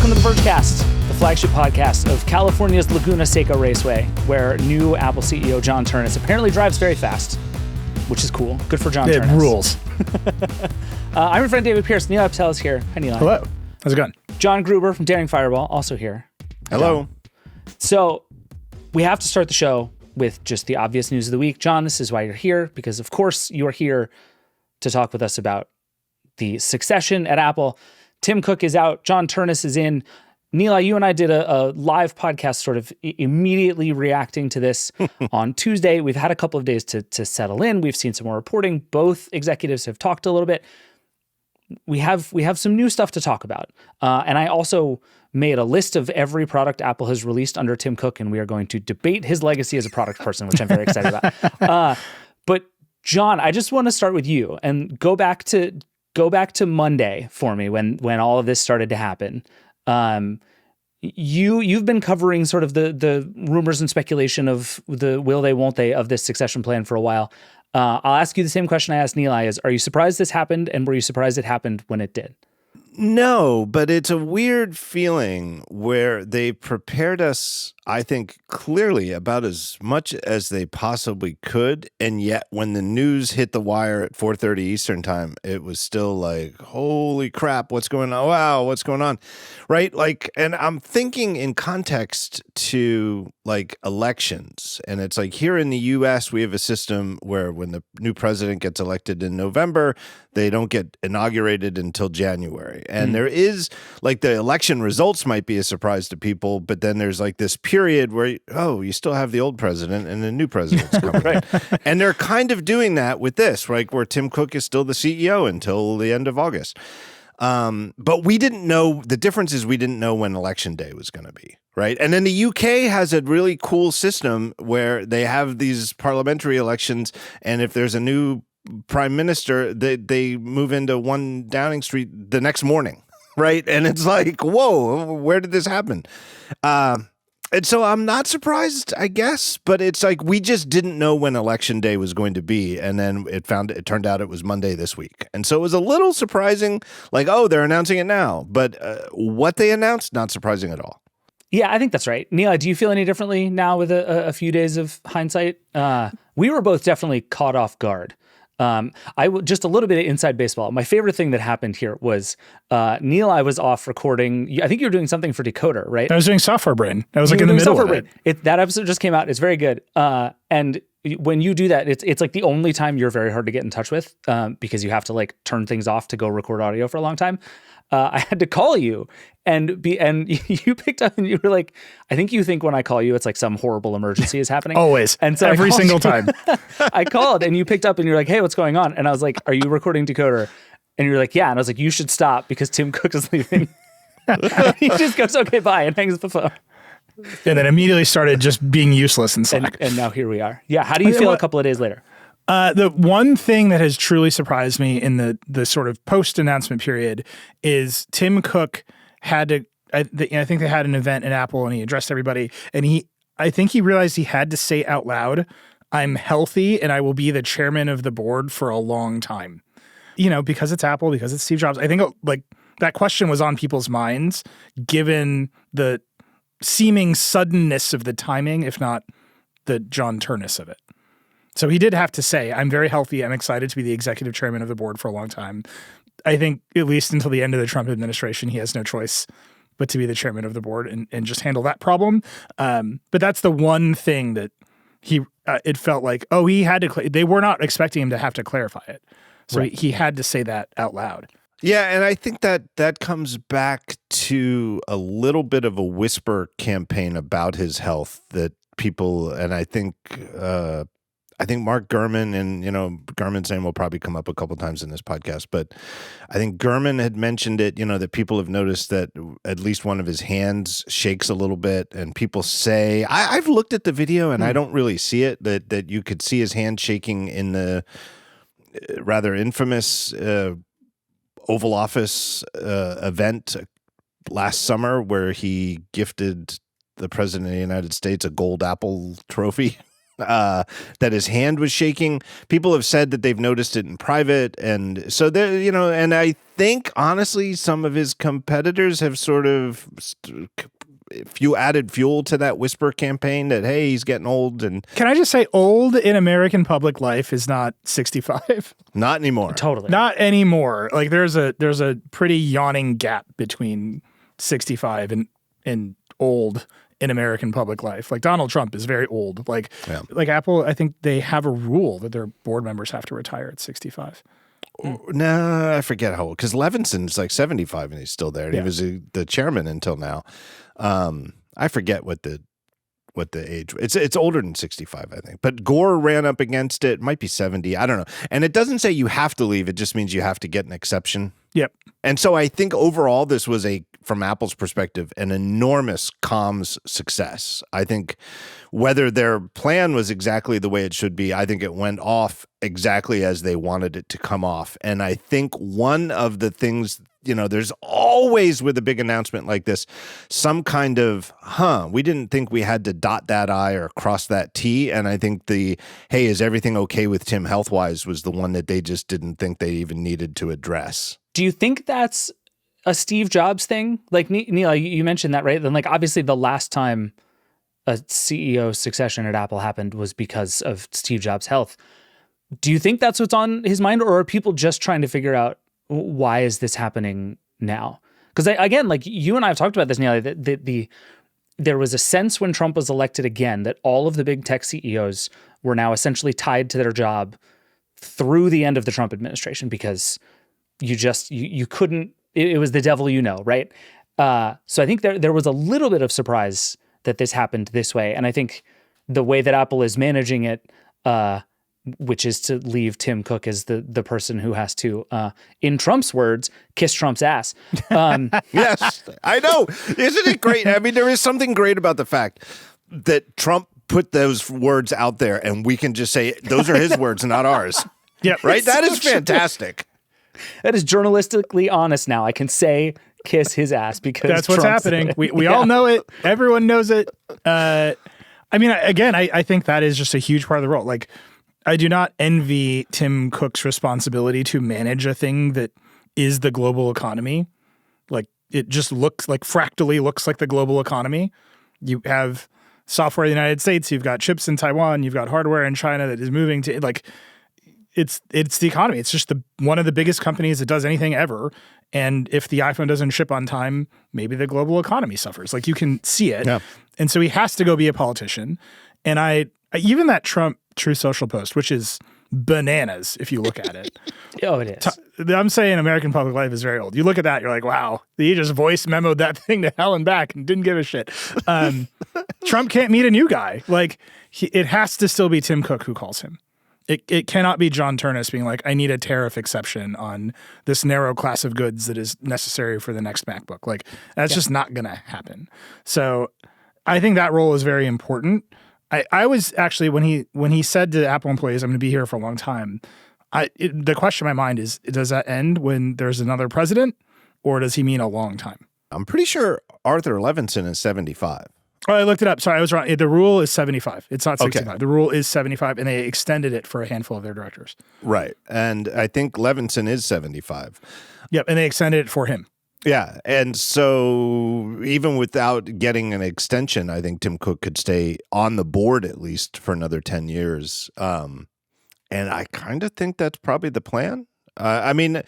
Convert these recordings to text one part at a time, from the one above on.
Welcome to the Vergecast, the flagship podcast of California's Laguna Seca Raceway, where new Apple CEO John Ternus apparently drives very fast, which is cool. Good for John Ternus. It rules. I'm your friend David Pierce. Nilay Patel is here. Hi, Nilay. Hello. How's it going? John Gruber from Daring Fireball, also here. Hello. So we have to start the show with just the obvious news of the week. John, this is why you're here, because of course you are here to talk with us about the succession at Apple. Tim Cook is out. John Ternus is in. Nilay, you and I did a live podcast sort of immediately reacting to this on Tuesday. We've had a couple of days to settle in. We've seen some more reporting. Both executives have talked a little bit. We have some new stuff to talk about. And I also made a list of every product Apple has released under Tim Cook, and we are going to debate his legacy as a product person, which I'm very excited about. But John, I just want to start with you and go back to Monday for me when all of this started to happen. You've been covering sort of the rumors and speculation of the will they, won't they of this succession plan for a while. I'll ask you the same question I asked Nilay: are you surprised this happened, and were you surprised it happened when it did? No, but it's a weird feeling where they prepared us, I think, clearly about as much as they possibly could. And yet when the news hit the wire at 4:30 Eastern time, it was still like, holy crap, what's going on? Wow, what's going on? Right? Like, and I'm thinking in context to like elections. And it's like here in the US, we have a system where when the new president gets elected in November, they don't get inaugurated until January. And there is like the election results might be a surprise to people, but then there's like this period where, you still have the old president and the new president's coming. Right. And they're kind of doing that with this, right? Where Tim Cook is still the CEO until the end of August. But we didn't know, the difference is we didn't know when election day was going to be. Right. And then the UK has a really cool system where they have these parliamentary elections. And if there's a new prime minister, they move into 1 Downing Street the next morning. Right. And it's like, whoa, where did this happen? And so I'm not surprised, I guess, but it's like we just didn't know when election day was going to be. And then it turned out it was Monday this week. And so it was a little surprising, like, oh, they're announcing it now. But what they announced, not surprising at all. Yeah, I think that's right. Nilay, do you feel any differently now with a few days of hindsight? We were both definitely caught off guard. Just a little bit of inside baseball. My favorite thing that happened here was Nilay was off recording. I think you were doing something for Decoder, right? I was doing Software Brain. I was like in the middle of it. That episode just came out. It's very good. And when you do that, it's like the only time you're very hard to get in touch with because you have to like turn things off to go record audio for a long time. I had to call you and you picked up and you were like, I think you think when I call you, it's like some horrible emergency is happening. Always. And so every single time. I called and you picked up and you're like, hey, what's going on? And I was like, are you recording Decoder? And you're like, yeah. And I was like, you should stop because Tim Cook is leaving. He just goes, okay, bye, and hangs the phone. And then immediately started just being useless in Slack. And now here we are. Yeah. How do you feel a couple of days later? The one thing that has truly surprised me in the sort of post-announcement period is Tim Cook had to, I think they had an event at Apple and he addressed everybody and I think he realized he had to say out loud, I'm healthy and I will be the chairman of the board for a long time. Because it's Apple, because it's Steve Jobs. I think like that question was on people's minds given the seeming suddenness of the timing, if not the John Ternus of it. So he did have to say, I'm very healthy. I'm excited to be the executive chairman of the board for a long time. I think at least until the end of the Trump administration, he has no choice but to be the chairman of the board and just handle that problem. But that's the one thing that it felt like, he had to, they were not expecting him to have to clarify it. So right. He had to say that out loud. Yeah, and I think that comes back to a little bit of a whisper campaign about his health that people, and I think Mark Gurman, and Gurman's name will probably come up a couple times in this podcast, but I think Gurman had mentioned it, that people have noticed that at least one of his hands shakes a little bit, and people say, I've looked at the video and I don't really see it, that you could see his hand shaking in the rather infamous Oval Office event last summer where he gifted the president of the United States a gold Apple trophy. that his hand was shaking. People have said that they've noticed it in private. And so there, and I think honestly, some of his competitors have sort of added fuel to that whisper campaign that, hey, he's getting old. And can I just say old in American public life is not 65? Not anymore. Totally. Not anymore. Like there's a pretty yawning gap between 65 and old in American public life. Like Donald Trump is very old. Like Apple, I think they have a rule that their board members have to retire at 65. No, I forget how old, because Levinson's like 75 and he's still there. And he was the chairman until now. I forget what the age. It's older than 65, I think. But Gore ran up against it. Might be 70. I don't know. And it doesn't say you have to leave. It just means you have to get an exception. Yep. And so I think overall this was from Apple's perspective, an enormous comms success. I think whether their plan was exactly the way it should be, I think it went off exactly as they wanted it to come off. And I think one of the things, there's always with a big announcement like this, some kind of, we didn't think we had to dot that I or cross that T. And I think hey, is everything okay with Tim health-wise was the one that they just didn't think they even needed to address. Do you think that's a Steve Jobs thing? Like, Nilay, you mentioned that, right? Then, like, obviously the last time a CEO succession at Apple happened was because of Steve Jobs' health. Do you think that's what's on his mind, or are people just trying to figure out why is this happening now? Because, again, like you and I have talked about this, Nilay, that there was a sense when Trump was elected again that all of the big tech CEOs were now essentially tied to their job through the end of the Trump administration because you couldn't, it was the devil, right? So I think there was a little bit of surprise that this happened this way. And I think the way that Apple is managing it, which is to leave Tim Cook as the person who has to, in Trump's words, kiss Trump's ass. Yes, I know. Isn't it great? I mean, there is something great about the fact that Trump put those words out there and we can just say, those are his words, not ours. Yeah, right? That is fantastic. That is journalistically honest now. I can say kiss his ass because that's what's Trump's happening. We all know it. Everyone knows it. I mean, again, I think that is just a huge part of the role. Like, I do not envy Tim Cook's responsibility to manage a thing that is the global economy. Like, it just fractally looks like the global economy. You have software in the United States, you've got chips in Taiwan, you've got hardware in China that is moving to, like, it's the economy. It's just one of the biggest companies that does anything ever. And if the iPhone doesn't ship on time, maybe the global economy suffers. Like, you can see it. Yeah. And so he has to go be a politician. And even that Trump True Social post, which is bananas if you look at it. Oh, it is. I'm saying American public life is very old. You look at that, you're like, wow, he just voice memoed that thing to hell and back and didn't give a shit. Trump can't meet a new guy. Like, it has to still be Tim Cook who calls him. It cannot be John Ternus being like, I need a tariff exception on this narrow class of goods that is necessary for the next MacBook. Like, that's just not going to happen. So I think that role is very important. I was actually, when he said to Apple employees, I'm going to be here for a long time, the question in my mind is, does that end when there's another president, or does he mean a long time? I'm pretty sure Arthur Levinson is 75. Oh, I looked it up. Sorry, I was wrong. The rule is 75. It's not 65. Okay. The rule is 75, and they extended it for a handful of their directors. Right. And I think Levinson is 75. Yep, and they extended it for him. Yeah. And so even without getting an extension, I think Tim Cook could stay on the board at least for another 10 years. And I kind of think that's probably the plan. I mean,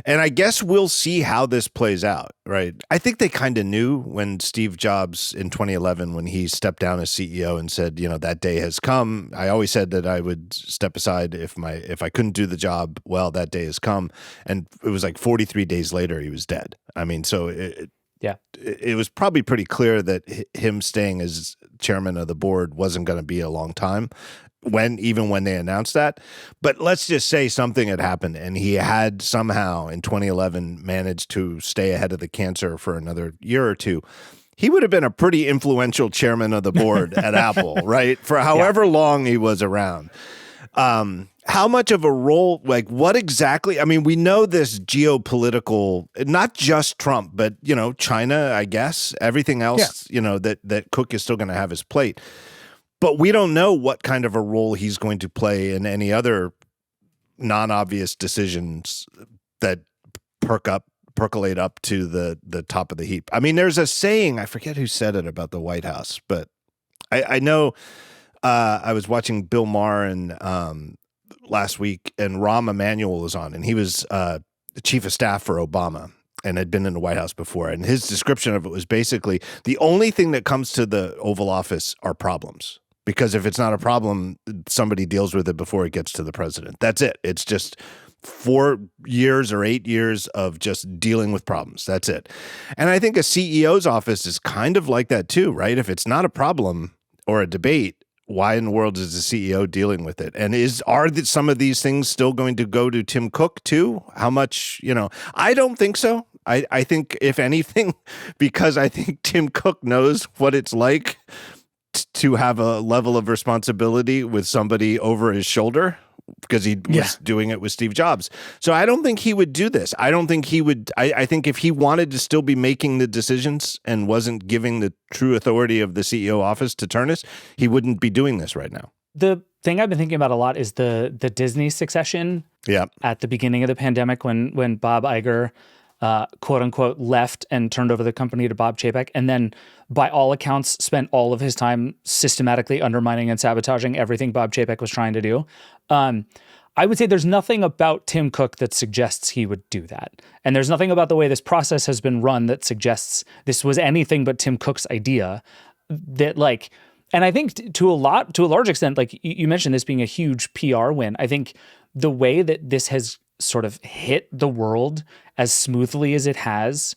and I guess we'll see how this plays out, right? I think they kind of knew when Steve Jobs in 2011, when he stepped down as CEO and said, that day has come. I always said that I would step aside if I couldn't do the job. Well, that day has come. And it was like 43 days later, he was dead. I mean, so it was probably pretty clear that him staying as chairman of the board wasn't going to be a long time. Even when they announced that. But let's just say something had happened and he had somehow in 2011 managed to stay ahead of the cancer for another year or two. He would have been a pretty influential chairman of the board at Apple, right? For however long he was around. How much of a role, like what exactly? I mean, we know this geopolitical, not just Trump, but, China, I guess, everything else, that Cook is still going to have his plate. But we don't know what kind of a role he's going to play in any other non-obvious decisions that percolate up to the top of the heap. I mean, there's a saying, I forget who said it about the White House, but I know I was watching Bill Maher and last week, and Rahm Emanuel was on, and he was the chief of staff for Obama and had been in the White House before. And his description of it was basically the only thing that comes to the Oval Office are problems. Because if it's not a problem, somebody deals with it before it gets to the president. That's it. It's just 4 years or 8 years of just dealing with problems. That's it. And I think a CEO's office is kind of like that too, right? If it's not a problem or a debate, why in the world is the CEO dealing with it? And some of these things still going to go to Tim Cook too? How much, I don't think so. I think if anything, because I think Tim Cook knows what it's like to have a level of responsibility with somebody over his shoulder, because he was doing it with Steve Jobs. So I don't think he would do this. I don't think he would. I think if he wanted to still be making the decisions and wasn't giving the true authority of the CEO office to Ternus, he wouldn't be doing this right now. The thing I've been thinking about a lot is the Disney succession. Yeah. At the beginning of the pandemic, when Bob Iger, quote unquote, left and turned over the company to Bob Chapek, and then by all accounts spent all of his time systematically undermining and sabotaging everything Bob Chapek was trying to do. I would say there's nothing about Tim Cook that suggests he would do that. And there's nothing about the way this process has been run that suggests this was anything but Tim Cook's idea. And I think to a large extent, like you mentioned this being a huge PR win, I think the way that this has sort of hit the world as smoothly as it has,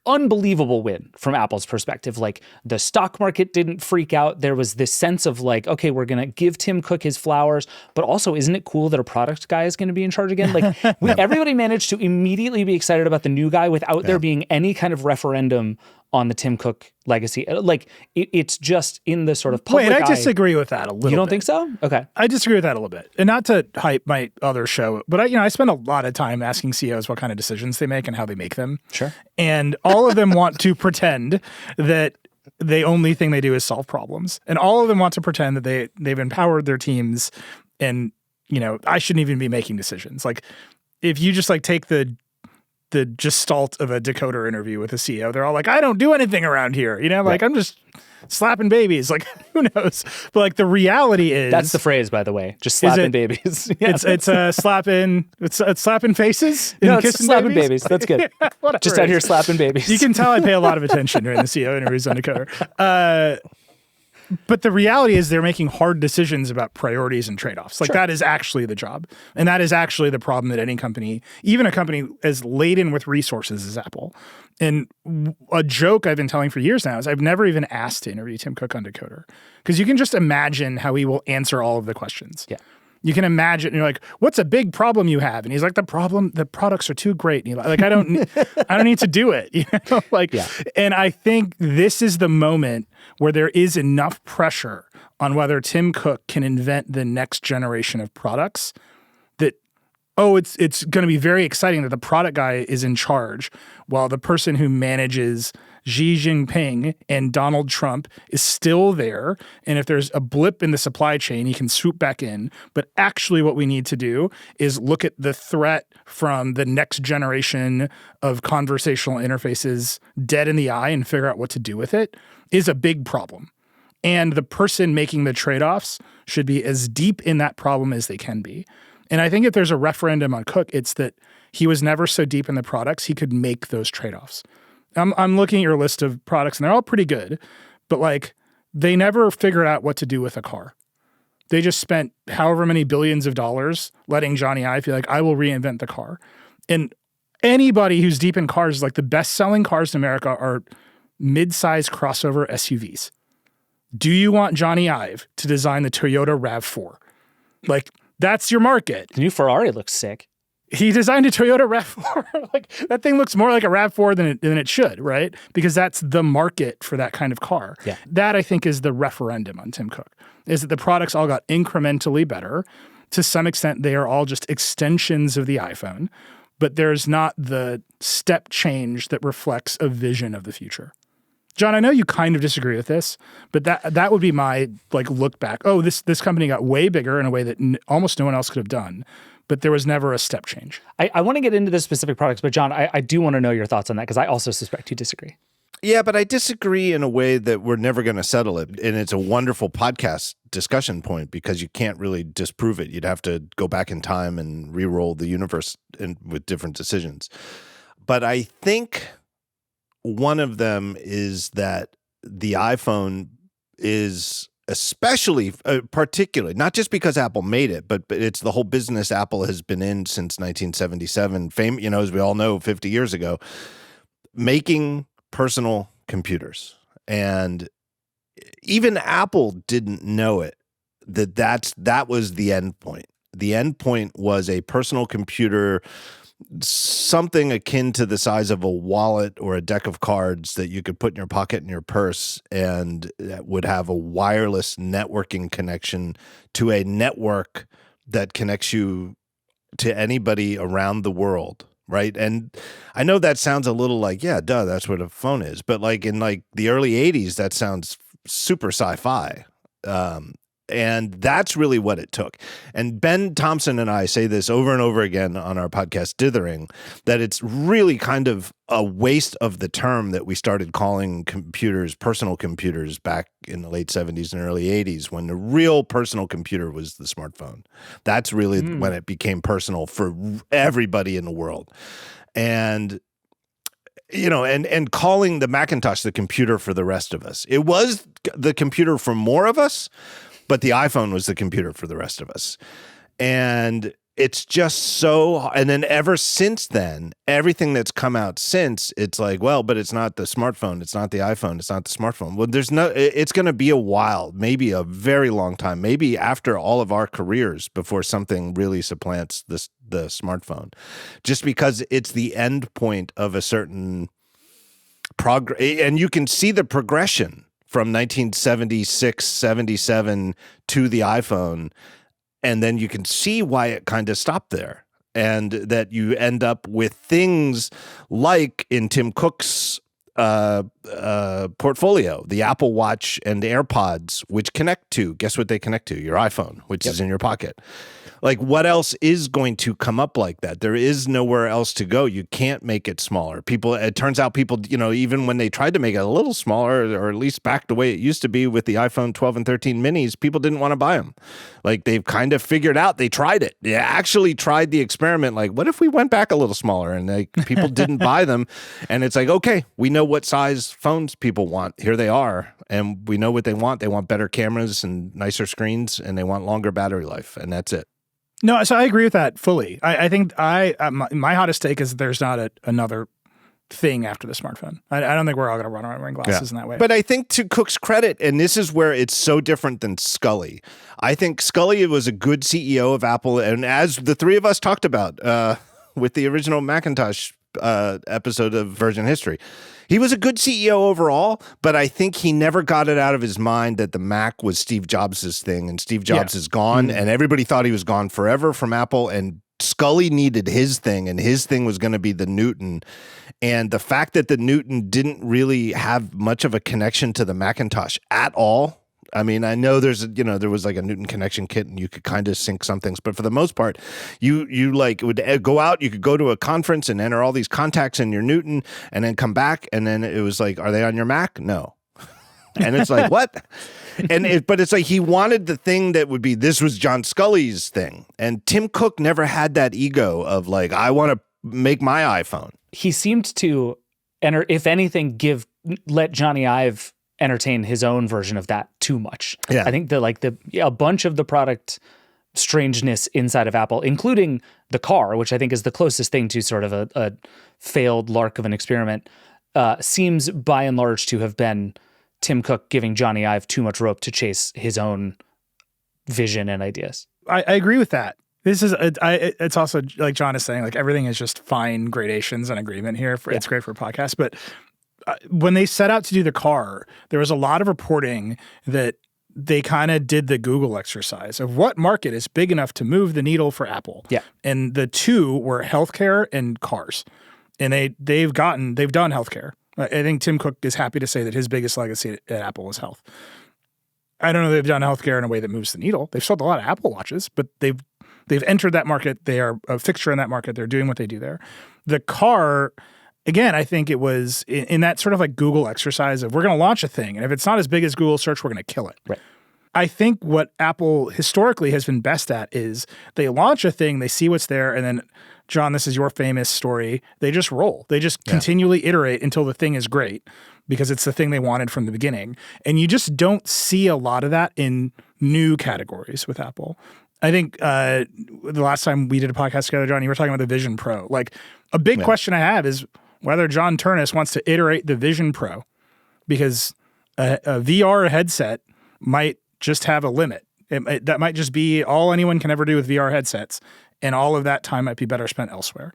unbelievable win from Apple's perspective. Like, the stock market didn't freak out. There was this sense of like, okay, we're going to give Tim Cook his flowers, but also isn't it cool that a product guy is going to be in charge again? Like, everybody managed to immediately be excited about the new guy without there being any kind of referendum on the Tim Cook legacy. Like, it's just in the sort of public I disagree with that a little bit. You don't think so? Okay. I disagree with that a little bit. And not to hype my other show, but I spend a lot of time asking CEOs what kind of decisions they make and how they make them. Sure. And all of them want to pretend that the only thing they do is solve problems. And all of them want to pretend that they've empowered their teams and, I shouldn't even be making decisions. Like, if you just take the gestalt of a decoder interview with a CEO, they're all like, I don't do anything around here. Like, I'm just slapping babies. Like, who knows? But the reality is, that's the phrase, by the way, just slapping babies. It's slapping faces. No, it's slapping babies. That's good. Just out here slapping babies. You can tell I pay a lot of attention during the CEO interviews on Decoder. But the reality is they're making hard decisions about priorities and trade-offs. Like, that is actually the job. And that is actually the problem that any company, even a company as laden with resources as Apple. And a joke I've been telling for years now is I've never even asked to interview Tim Cook on Decoder, because you can just imagine how he will answer all of the questions. Yeah. You can imagine, you're like, what's a big problem you have? And he's like, the products are too great. And you're like, I don't need to do it. And I think this is the moment where there is enough pressure on whether Tim Cook can invent the next generation of products that, it's going to be very exciting that the product guy is in charge while the person who manages Xi Jinping and Donald Trump is still there. And if there's a blip in the supply chain, he can swoop back in. But actually what we need to do is look at the threat from the next generation of conversational interfaces dead in the eye and figure out what to do with it is a big problem. And the person making the trade-offs should be as deep in that problem as they can be. And I think if there's a referendum on Cook, it's that he was never so deep in the products, he could make those trade-offs. I'm looking at your list of products, and they're all pretty good, but they never figured out what to do with a car. They just spent however many billions of dollars letting Johnny Ive feel like, I will reinvent the car. And anybody who's deep in cars, the best-selling cars in America are mid-size crossover SUVs. Do you want Johnny Ive to design the Toyota RAV4? That's your market. The new Ferrari looks sick. He designed a Toyota RAV4. That thing looks more like a RAV4 than it should, right? Because that's the market for that kind of car. Yeah. That, I think, is the referendum on Tim Cook, is that the products all got incrementally better. To some extent, they are all just extensions of the iPhone, but there's not the step change that reflects a vision of the future. John, I know you kind of disagree with this, but that would be my like look back. Oh, this company got way bigger in a way that almost no one else could have done, but there was never a step change. I want to get into the specific products, but John, I do want to know your thoughts on that because I also suspect you disagree. Yeah, but I disagree in a way that we're never going to settle it. And it's a wonderful podcast discussion point because you can't really disprove it. You'd have to go back in time and re-roll the universe with different decisions. But I think one of them is that the iPhone is especially, particularly, not just because Apple made it, but it's the whole business Apple has been in since 1977. As we all know, 50 years ago, making personal computers. And even Apple didn't know it, that was the end point. The end point was a personal computer, something akin to the size of a wallet or a deck of cards that you could put in your pocket in your purse, and that would have a wireless networking connection to a network that connects you to anybody around the world. Right. And I know that sounds a little like, yeah, duh, that's what a phone is. But like in like the early 80s, that sounds super sci-fi. And that's really what it took. And Ben Thompson and I say this over and over again on our podcast, Dithering, that it's really kind of a waste of the term that we started calling computers, personal computers, back in the late 70s and early 80s, when the real personal computer was the smartphone. That's really when it became personal for everybody in the world. And and calling the Macintosh the computer for the rest of us. It was the computer for more of us, but the iPhone was the computer for the rest of us. And it's just so, and then ever since then, everything that's come out since, it's like, well, but it's not the smartphone, it's not the iPhone, it's not the smartphone. Well, it's going to be a while, maybe a very long time, maybe after all of our careers before something really supplants the smartphone, just because it's the end point of a certain progress. And you can see the progression from 1976, 77 to the iPhone. And then you can see why it kind of stopped there, and that you end up with things like in Tim Cook's portfolio, the Apple Watch and the AirPods, which connect to, guess what they connect to? Your iPhone, which is in your pocket. Like, what else is going to come up like that? There is nowhere else to go. You can't make it smaller. It turns out people, even when they tried to make it a little smaller, or at least back the way it used to be with the iPhone 12 and 13 minis, people didn't want to buy them. Like, they've kind of figured out, they tried it. They actually tried the experiment. Like, what if we went back a little smaller? And people didn't buy them. And it's like, okay, we know what size phones people want. Here they are. And we know what they want. They want better cameras and nicer screens, and they want longer battery life. And that's it. No, so I agree with that fully. I think my hottest take is there's not another thing after the smartphone. I don't think we're all going to run around wearing glasses in that way. But I think, to Cook's credit, and this is where it's so different than Scully, I think Scully was a good CEO of Apple, and as the three of us talked about with the original Macintosh episode of Virgin History, he was a good CEO overall, but I think he never got it out of his mind that the Mac was Steve Jobs' thing, and Steve Jobs is gone, and everybody thought he was gone forever from Apple, and Scully needed his thing, and his thing was going to be the Newton. And the fact that the Newton didn't really have much of a connection to the Macintosh at all. I mean, I know there was like a Newton connection kit and you could kind of sync some things, but for the most part, you like would go out, you could go to a conference and enter all these contacts in your Newton and then come back. And then it was like, are they on your Mac? No. And it's like, what? But it's like, he wanted the thing that would be, this was John Scully's thing. And Tim Cook never had that ego of like, I want to make my iPhone. He seemed to, if anything, let Johnny Ive entertain his own version of that too much. Yeah. I think a bunch of the product strangeness inside of Apple, including the car, which I think is the closest thing to sort of a failed lark of an experiment, seems by and large to have been Tim Cook giving Johnny Ive too much rope to chase his own vision and ideas. I agree with that. This is it's also, like John is saying, like everything is just fine gradations and agreement here. It's great for a podcast, but when they set out to do the car, there was a lot of reporting that they kind of did the Google exercise of what market is big enough to move the needle for Apple. Yeah. And the two were healthcare and cars. And they've done healthcare. I think Tim Cook is happy to say that his biggest legacy at Apple is health. I don't know they've done healthcare in a way that moves the needle. They've sold a lot of Apple Watches, but they've entered that market. They are a fixture in that market. They're doing what they do there. The car, again, I think it was in that sort of like Google exercise of we're going to launch a thing, and if it's not as big as Google search, we're going to kill it. Right. I think what Apple historically has been best at is they launch a thing, they see what's there, and then, John, this is your famous story, they just roll. They just continually iterate until the thing is great because it's the thing they wanted from the beginning. And you just don't see a lot of that in new categories with Apple. I think the last time we did a podcast together, John, you were talking about the Vision Pro. Like, a big question I have is whether John Ternus wants to iterate the Vision Pro because a VR headset might just have a limit. That might just be all anyone can ever do with VR headsets, and all of that time might be better spent elsewhere.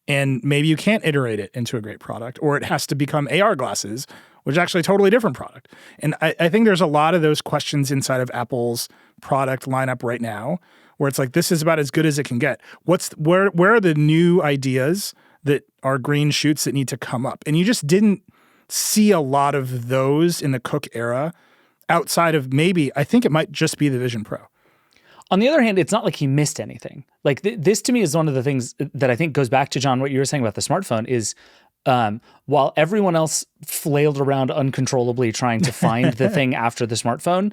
And maybe you can't iterate it into a great product, or it has to become AR glasses, which is actually a totally different product. And I think there's a lot of those questions inside of Apple's product lineup right now, where it's like, this is about as good as it can get. Where are the new ideas that are green shoots that need to come up? And you just didn't see a lot of those in the Cook era outside of maybe, I think it might just be the Vision Pro. On the other hand, it's not like he missed anything. Like this to me is one of the things that I think goes back to, John, what you were saying about the smartphone is while everyone else flailed around uncontrollably trying to find the thing after the smartphone,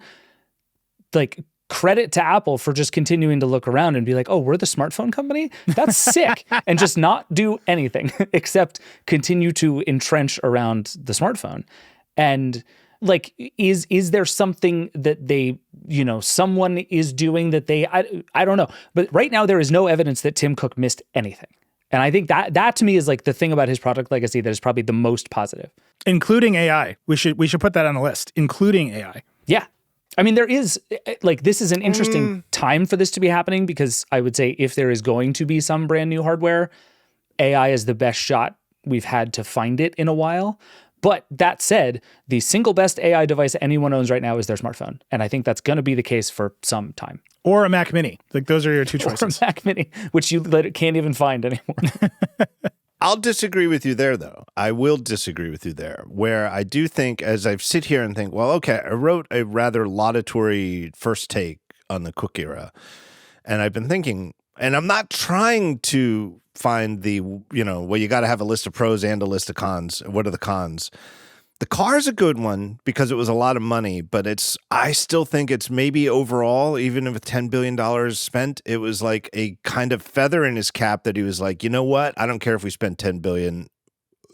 like credit to Apple for just continuing to look around and be like, oh, we're the smartphone company? That's sick. And just not do anything except continue to entrench around the smartphone. And like, is there something that they, someone is doing that they, I don't know. But right now there is no evidence that Tim Cook missed anything. And I think that to me is like the thing about his product legacy that is probably the most positive. Including AI. We should put that on the list, including AI. Yeah. I mean, there is like, this is an interesting time for this to be happening because I would say if there is going to be some brand new hardware, AI is the best shot we've had to find it in a while. But that said, the single best AI device anyone owns right now is their smartphone. And I think that's going to be the case for some time. Or a Mac Mini. Like, those are your two choices. Or a Mac Mini, which you can't even find anymore. I'll disagree with you there, though. I will disagree with you there, where I do think, as I sit here and think, well, okay, I wrote a rather laudatory first take on the Cook era. And I've been thinking, and I'm not trying to find the, well, you got to have a list of pros and a list of cons. What are the cons? The car's a good one because it was a lot of money, but I still think it's maybe overall, even with $10 billion spent, it was like a kind of feather in his cap that he was like, you know what? I don't care if we spend $10 billion.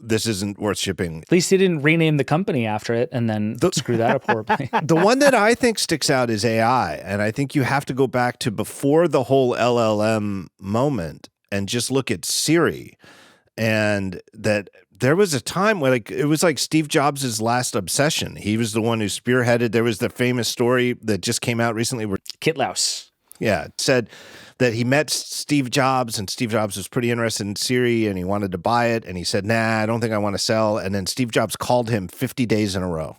This isn't worth shipping. At least he didn't rename the company after it and then screw that up horribly. The one that I think sticks out is AI. And I think you have to go back to before the whole LLM moment and just look at Siri. And that there was a time where it was like Steve Jobs' last obsession. He was the one who spearheaded. There was the famous story that just came out recently where Kitlaus. Yeah, it said that he met Steve Jobs and Steve Jobs was pretty interested in Siri and he wanted to buy it. And he said, nah, I don't think I want to sell. And then Steve Jobs called him 50 days in a row.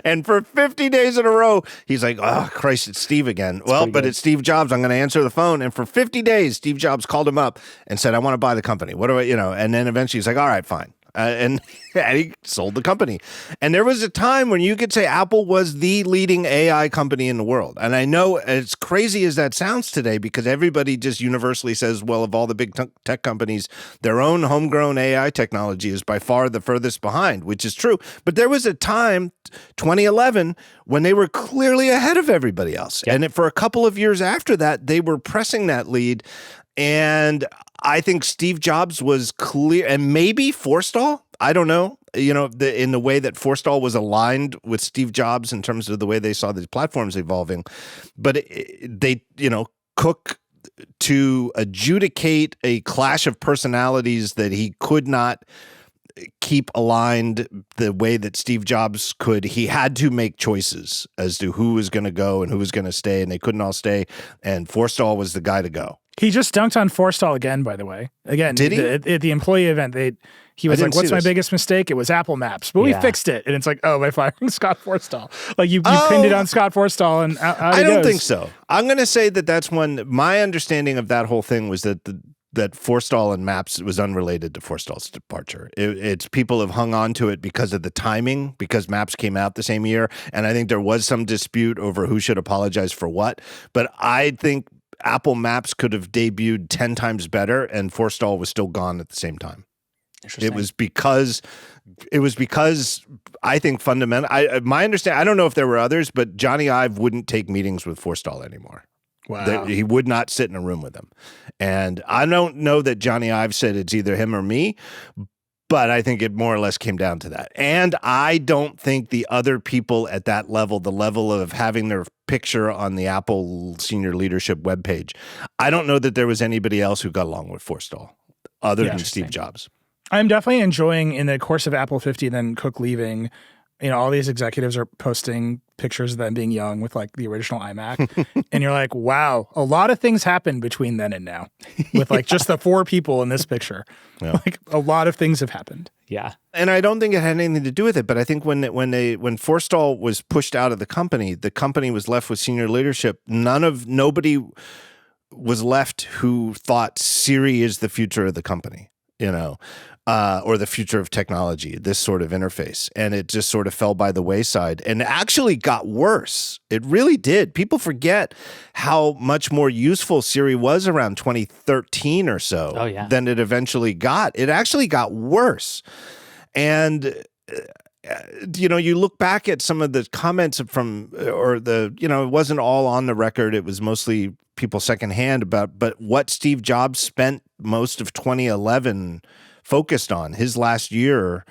And for 50 days in a row, he's like, oh, Christ, it's Steve again. Well, but it's Steve Jobs. I'm going to answer the phone. And for 50 days, Steve Jobs called him up and said, I want to buy the company. What do I, and then eventually he's like, all right, fine. And he sold the company. And there was a time when you could say Apple was the leading AI company in the world. And I know as crazy as that sounds today, because everybody just universally says, well, of all the big tech companies, their own homegrown AI technology is by far the furthest behind, which is true. But there was a time, 2011, when they were clearly ahead of everybody else. Yep. And for a couple of years after that, they were pressing that lead. And I think Steve Jobs was clear, and maybe Forstall, I don't know, in the way that Forstall was aligned with Steve Jobs in terms of the way they saw these platforms evolving. But they, Cook, to adjudicate a clash of personalities that he could not keep aligned the way that Steve Jobs could, he had to make choices as to who was going to go and who was going to stay, and they couldn't all stay, and Forstall was the guy to go. He just dunked on Forstall again, by the way. Again, did he? At the employee event, he was like, what's my biggest mistake? It was Apple Maps. But we fixed it. And it's like, oh, by firing Scott Forstall. Like you pinned it on Scott Forstall and out I don't think so. I'm going to say that that's one, my understanding of that whole thing was that that Forstall and Maps was unrelated to Forstall's departure. It's people have hung on to it because of the timing, because Maps came out the same year. And I think there was some dispute over who should apologize for what. But I think Apple Maps could have debuted 10 times better and Forstall was still gone at the same time. It was because I think my understanding, I don't know if there were others, but Johnny Ive wouldn't take meetings with Forstall anymore. Wow. He would not sit in a room with him. And I don't know that Johnny Ive said it's either him or me, but I think it more or less came down to that. And I don't think the other people at that level, the level of having their picture on the Apple senior leadership webpage, I don't know that there was anybody else who got along with Forstall other than Steve Jobs. I'm definitely enjoying, in the course of Apple 50 and then Cook leaving, all these executives are posting pictures of them being young with like the original iMac. And you're like, wow, a lot of things happened between then and now with like just the 4 people in this picture. Yeah. Like a lot of things have happened. Yeah. And I don't think it had anything to do with it, but I think when Forstall was pushed out of the company was left with senior leadership. Nobody was left who thought Siri is the future of the company, or the future of technology, this sort of interface. And it just sort of fell by the wayside and actually got worse. It really did. People forget how much more useful Siri was around 2013 or so than it eventually got. It actually got worse. And you look back at some of the comments it wasn't all on the record. It was mostly people secondhand but what Steve Jobs spent most of 2011 focused on, his last year,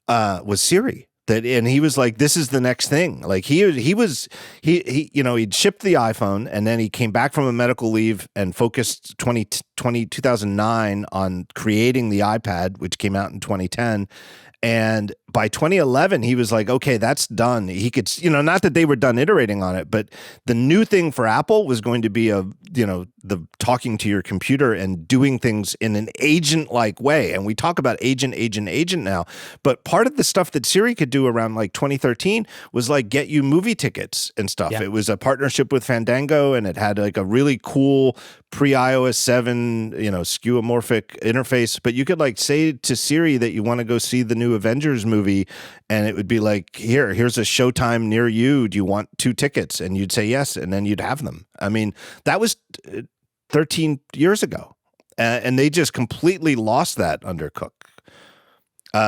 was Siri. And he was like, this is the next thing. Like he'd shipped the iPhone and then he came back from a medical leave and focused 2009 on creating the iPad, which came out in 2010. And by 2011, he was like, okay, that's done. He could, not that they were done iterating on it, but the new thing for Apple was going to be the talking to your computer and doing things in an agent-like way. And we talk about agent now, but part of the stuff that Siri could do around like 2013 was like get you movie tickets and stuff. Yeah. It was a partnership with Fandango and it had like a really cool pre-iOS 7, skeuomorphic interface, but you could like say to Siri that you want to go see the new Avengers movie and it would be like, here's a showtime near you. Do you want 2 tickets? And you'd say yes, and then you'd have them. I mean, that was 13 years ago. And they just completely lost that under Cook.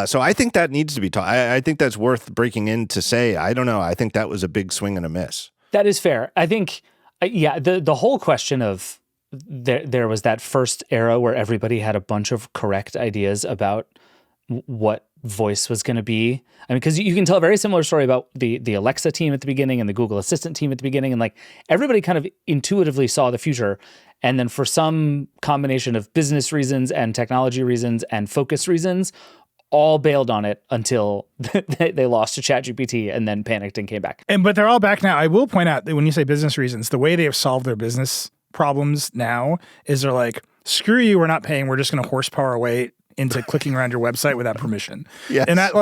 So I think that needs to be taught. I think that's worth breaking in to say. I don't know. I think that was a big swing and a miss. That is fair. I think, the whole question of there was that first era where everybody had a bunch of correct ideas about what voice was going to be. I mean, because you can tell a very similar story about the Alexa team at the beginning and the Google Assistant team at the beginning. And like everybody kind of intuitively saw the future. And then for some combination of business reasons and technology reasons and focus reasons, all bailed on it until they lost to ChatGPT and then panicked and came back. But they're all back now. I will point out that when you say business reasons, the way they have solved their business problems now is they're like, screw you, we're not paying. We're just going to horsepower away into clicking around your website without permission. Yes. And that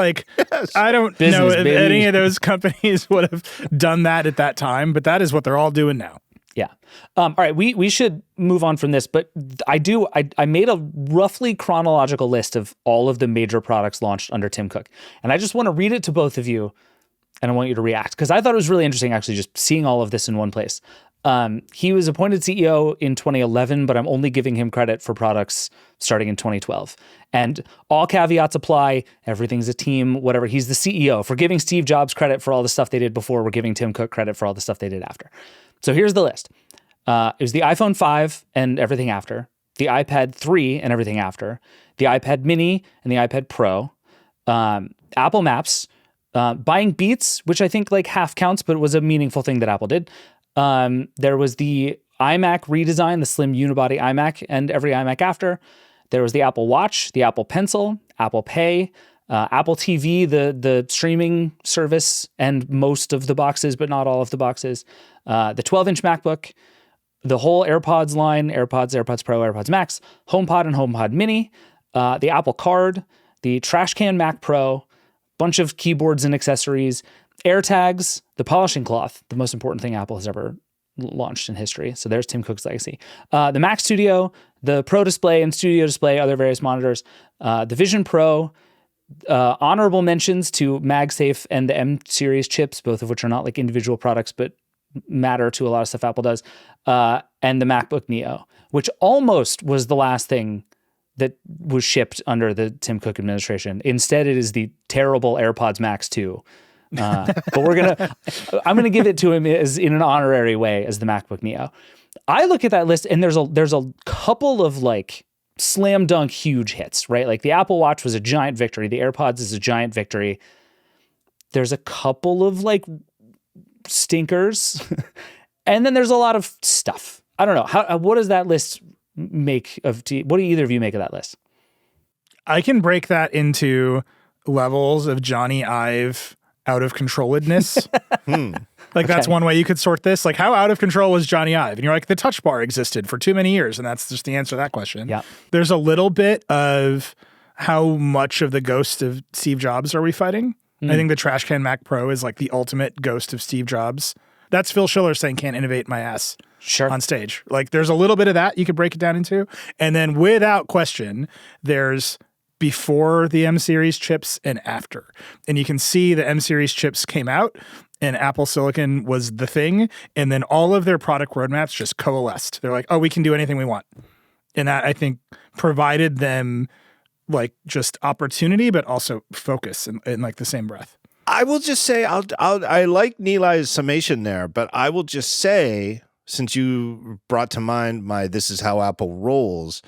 I don't know if any of those companies would have done that at that time, but that is what they're all doing now. Yeah. All right. We should move on from this, but I made a roughly chronological list of all of the major products launched under Tim Cook. And I just want to read it to both of you and I want you to react because I thought it was really interesting actually just seeing all of this in one place. He was appointed CEO in 2011, but I'm only giving him credit for products starting in 2012. And all caveats apply. Everything's a team, whatever. He's the CEO. For giving Steve Jobs credit for all the stuff they did before, we're giving Tim Cook credit for all the stuff they did after. So here's the list. It was the iPhone 5 and everything after, the iPad 3 and everything after, the iPad mini and the iPad Pro, Apple Maps, buying Beats, which I think like half counts, but it was a meaningful thing that Apple did. There was the iMac redesign, the slim unibody iMac and every iMac after. There was the Apple Watch, the Apple Pencil, Apple Pay, Apple TV, the streaming service, and most of the boxes, but not all of the boxes. The 12-inch MacBook, the whole AirPods line, AirPods Pro, AirPods Max, HomePod and HomePod Mini, the Apple Card, the Trash Can Mac Pro, bunch of keyboards and accessories, AirTags, the polishing cloth, the most important thing Apple has ever launched in history. So there's Tim Cook's legacy. The Mac Studio, the Pro Display and Studio Display, other various monitors, the Vision Pro, honorable mentions to MagSafe and the M series chips, both of which are not like individual products, but matter to a lot of stuff Apple does, and the MacBook Neo, which almost was the last thing that was shipped under the Tim Cook administration. Instead, it is the terrible AirPods Max 2. But I'm gonna give it to him as in an honorary way as the MacBook Neo. I look at that list and there's a couple of like slam dunk huge hits, right? Like the Apple Watch was a giant victory. The AirPods is a giant victory. There's a couple of like stinkers, and then the's a lot of stuff. I don't know. What does that list make of? What do either of you make of that list? I can break that into levels of Johnny Ive out of controlledness. Like that's one way you could sort this. Like how out of control was Johnny Ive? And you're like, the touch bar existed for too many years. And that's just the answer to that question. Yeah. There's a little bit of how much of the ghost of Steve Jobs are we fighting? I think the Trash Can Mac Pro is like the ultimate ghost of Steve Jobs. That's Phil Schiller saying can't innovate my ass on stage. Like there's a little bit of that you could break it down into. And then without question, there's before the M series chips and after. And you can see the M series chips came out and Apple Silicon was the thing. And then all of their product roadmaps just coalesced. They're like, oh, we can do anything we want. And that I think provided them like just opportunity, but also focus in like the same breath. I will just say, I like Nilay's summation there, but I will just say, since you brought to mind my "this is how Apple rolls,"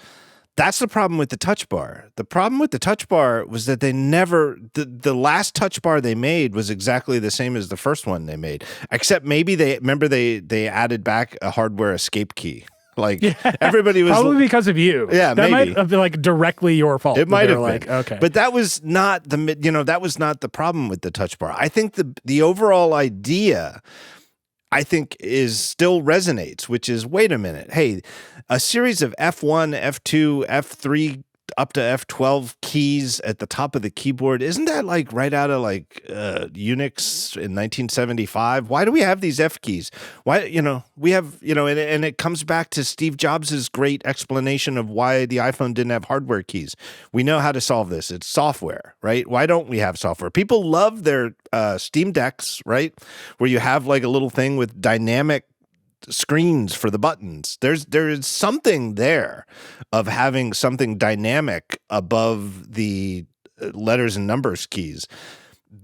that's the problem with the Touch Bar. The problem with the Touch Bar was that they never, the last Touch Bar they made was exactly the same as the first one they made, except maybe they added back a hardware escape key. Like everybody was probably because of you. Yeah, that maybe. might have been like directly your fault. It might have been. Like, okay, but that was not the problem with the Touch Bar. I think the overall idea, I think, is still resonates, which is, wait a minute, hey, a series of F1, F2, F3 up to F12 keys at the top of the keyboard. Isn't that like right out of like Unix in 1975? Why do we have these F keys? Why, we have, and it comes back to Steve Jobs' great explanation of why the iPhone didn't have hardware keys. We know how to solve this. It's software, right? Why don't we have software? People love their Steam Decks, right? Where you have like a little thing with dynamic screens for the buttons. There is something there of having something dynamic above the letters and numbers keys.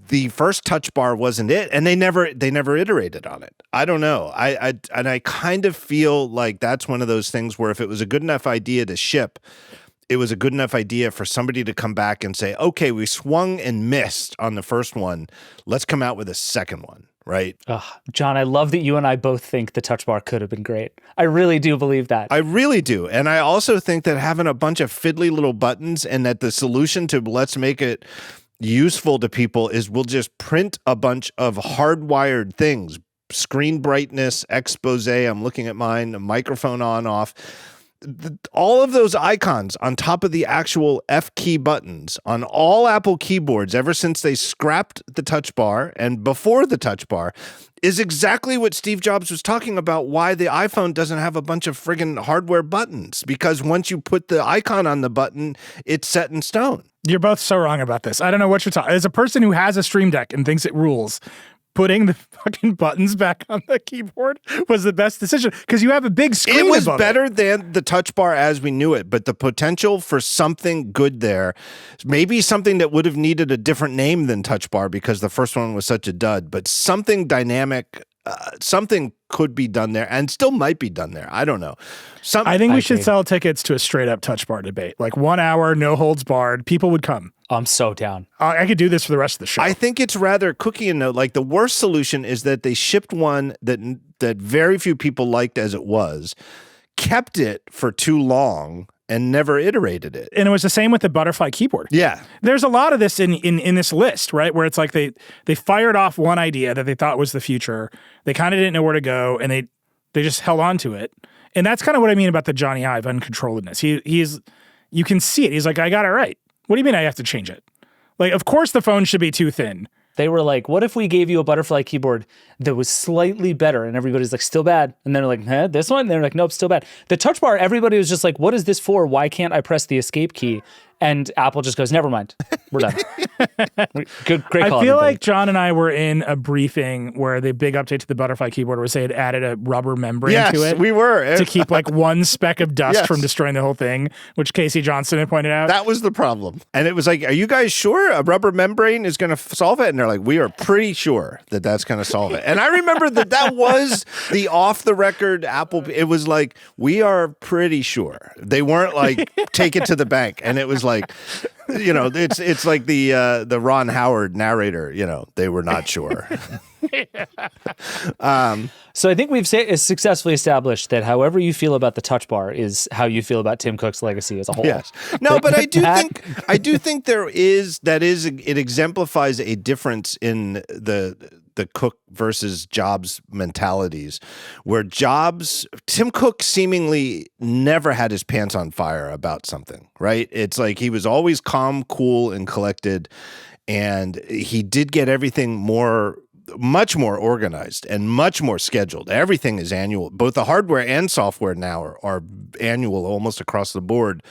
The first Touch Bar wasn't it, and they never iterated on it. I don't know. I kind of feel like that's one of those things where if it was a good enough idea to ship, it was a good enough idea for somebody to come back and say, okay, we swung and missed on the first one. Let's come out with a second one. Right. John, I love that you and I both think the Touch Bar could have been great. I really do believe that. I really do. And I also think that having a bunch of fiddly little buttons and that the solution to let's make it useful to people is we'll just print a bunch of hardwired things, screen brightness, expose, I'm looking at mine, a microphone on, off. All of those icons on top of the actual F key buttons on all Apple keyboards ever since they scrapped the Touch Bar and before the Touch Bar is exactly what Steve Jobs was talking about, why the iPhone doesn't have a bunch of friggin' hardware buttons, because once you put the icon on the button, it's set in stone. You're both so wrong about this. I don't know what you're talking. As a person who has a Stream Deck and thinks it rules, putting the fucking buttons back on the keyboard was the best decision because you have a big screen. It was above better than the Touch Bar as we knew it, but the potential for something good there, maybe something that would have needed a different name than Touch Bar because the first one was such a dud, but something dynamic, something could be done there and still might be done there. I don't know. I think we should sell tickets to a straight up Touch Bar debate, like 1 hour, no holds barred. People would come. I'm so down. I could do this for the rest of the show. I think it's rather cookie and note. Like the worst solution is that they shipped one that very few people liked as it was, kept it for too long, and never iterated it. And it was the same with the butterfly keyboard. Yeah. There's a lot of this in this list, right? Where it's like they fired off one idea that they thought was the future. They kind of didn't know where to go, and they just held on to it. And that's kind of what I mean about the Johnny Ive uncontrolledness. He's you can see it. He's like, I got it right. What do you mean I have to change it? Like, of course the phone should be too thin. They were like, what if we gave you a butterfly keyboard that was slightly better? And everybody's like, still bad. And they're like, huh, this one? And they're like, nope, still bad. The touch bar, everybody was just like, what is this for? Why can't I press the escape key? And Apple just goes, never mind. We're done. Great call, I feel everybody. like John and I were in a briefing where the big update to the butterfly keyboard was they had added a rubber membrane to it. Yes, we were. To keep like one speck of dust Yes. from destroying the whole thing, which Casey Johnson had pointed out. That was the problem. And it was like, are you guys sure a rubber membrane is going to solve it? And they're like, we are pretty sure that that's going to solve it. And I remember that was the off-the-record Apple. It was like, we are pretty sure. They weren't like, take it to the bank. And it was like, it's like the Ron Howard narrator, they were not sure. So I think we've successfully established that however you feel about the touch bar is how you feel about Tim Cook's legacy as a whole. Yes. No, but I do think it exemplifies a difference in the Cook versus Jobs mentalities, where Tim Cook seemingly never had his pants on fire about something, right? It's like he was always calm, cool, and collected, and he did get everything much more organized and much more scheduled. Everything is annual. Both the hardware and software now are annual almost across the board.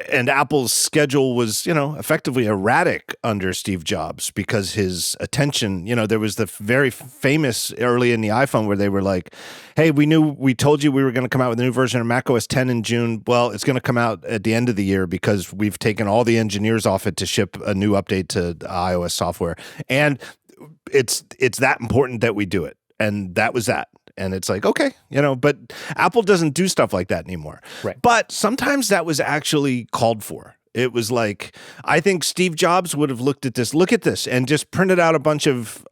And Apple's schedule was, effectively erratic under Steve Jobs because his attention, there was the very famous early in the iPhone where they were like, hey, we told you we were going to come out with a new version of macOS 10 in June. Well, it's going to come out at the end of the year because we've taken all the engineers off it to ship a new update to iOS software. And it's that important that we do it. And that was that. And it's like, okay, but Apple doesn't do stuff like that anymore. Right. But sometimes that was actually called for. It was like, I think Steve Jobs would have looked at this and just printed out a bunch of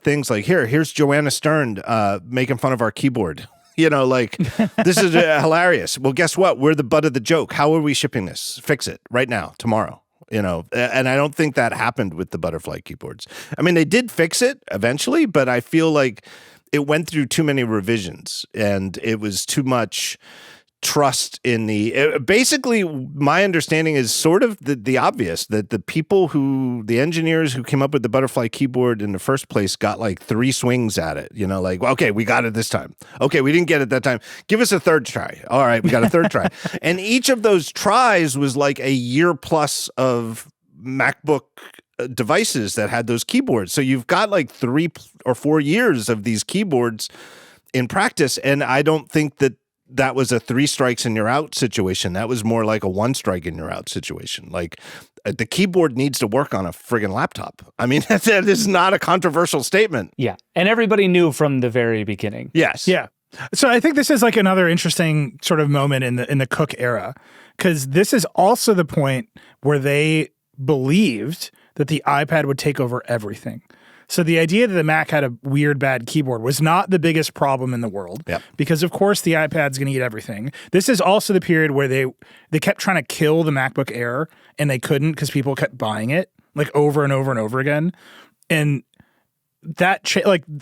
things like, here's Joanna Stern making fun of our keyboard. This is hilarious. Well, guess what? We're the butt of the joke. How are we shipping this? Fix it right now, tomorrow. And I don't think that happened with the butterfly keyboards. I mean, they did fix it eventually, but I feel like it went through too many revisions and it was too much trust in basically my understanding is sort of the obvious that the engineers who came up with the butterfly keyboard in the first place got like 3 swings at it, like, well, okay, we got it this time. Okay, we didn't get it that time. Give us a third try. All right, we got a third try. And each of those tries was like a year plus of MacBook devices that had those keyboards. So you've got like 3 or 4 years of these keyboards in practice. And I don't think that was a 3 strikes and you're out situation. That was more like a 1 strike and you're out situation. Like the keyboard needs to work on a friggin' laptop. I mean, that is not a controversial statement. Yeah. And everybody knew from the very beginning. Yes. Yeah. So I think this is like another interesting sort of moment in the Cook era, because this is also the point where they believed that the iPad would take over everything. So the idea that the Mac had a weird, bad keyboard was not the biggest problem in the world. Yep. Because, of course, the iPad's going to eat everything. This is also the period where they kept trying to kill the MacBook Air, and they couldn't because people kept buying it, like, over and over and over again. And that,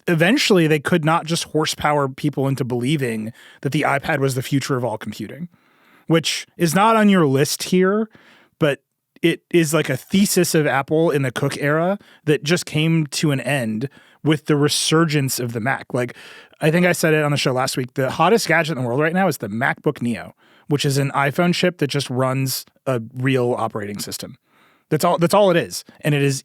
eventually they could not just horsepower people into believing that the iPad was the future of all computing, which is not on your list here, but it is like a thesis of Apple in the Cook era that just came to an end with the resurgence of the Mac. Like, I think I said it on the show last week, the hottest gadget in the world right now is the MacBook Neo, which is an iPhone chip that just runs a real operating system. That's all it is. And it is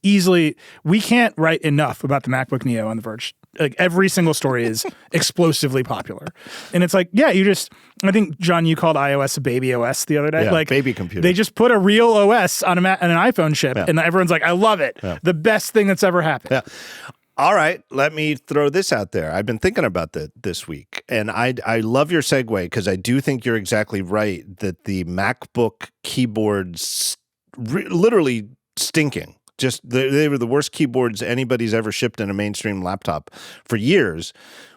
we can't write enough about the MacBook Neo on The Verge. Like, every single story is explosively popular. And it's like, yeah, I think, John, you called iOS a baby OS the other day. Yeah, like, baby computer. They just put a real OS on an iPhone chip, and everyone's like, I love it. Yeah. The best thing that's ever happened. Yeah. All right, let me throw this out there. I've been thinking about that this week, and I love your segue because I do think you're exactly right that the MacBook keyboards literally stinking. Just they were the worst keyboards anybody's ever shipped in a mainstream laptop for years,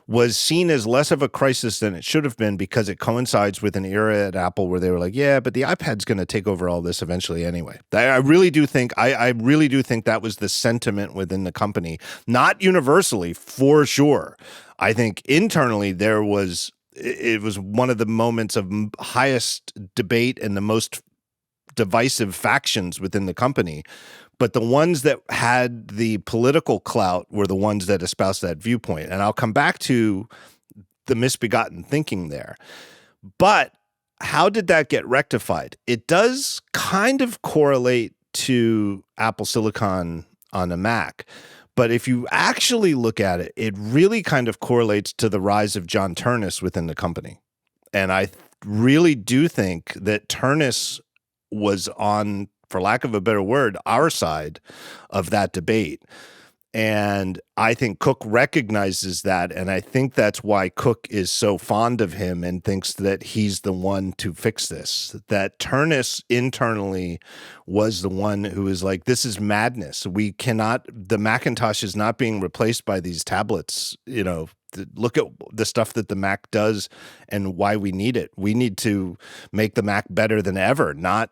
was seen as less of a crisis than it should have been because it coincides with an era at Apple where they were like, yeah, but the iPad's going to take over all this eventually anyway. I really do think that was the sentiment within the company, not universally, for sure. I think internally it was one of the moments of highest debate and the most divisive factions within the company. But the ones that had the political clout were the ones that espoused that viewpoint. And I'll come back to the misbegotten thinking there. But how did that get rectified? It does kind of correlate to Apple Silicon on a Mac. But if you actually look at it, it really kind of correlates to the rise of John Ternus within the company. And I really do think that Ternus was on, for lack of a better word, our side of that debate. And I think Cook recognizes that. And I think that's why Cook is so fond of him and thinks that he's the one to fix this. That Ternus internally was the one who was like, this is madness. We cannot, the Macintosh is not being replaced by these tablets. You know, look at the stuff that the Mac does and why we need it. We need to make the Mac better than ever, not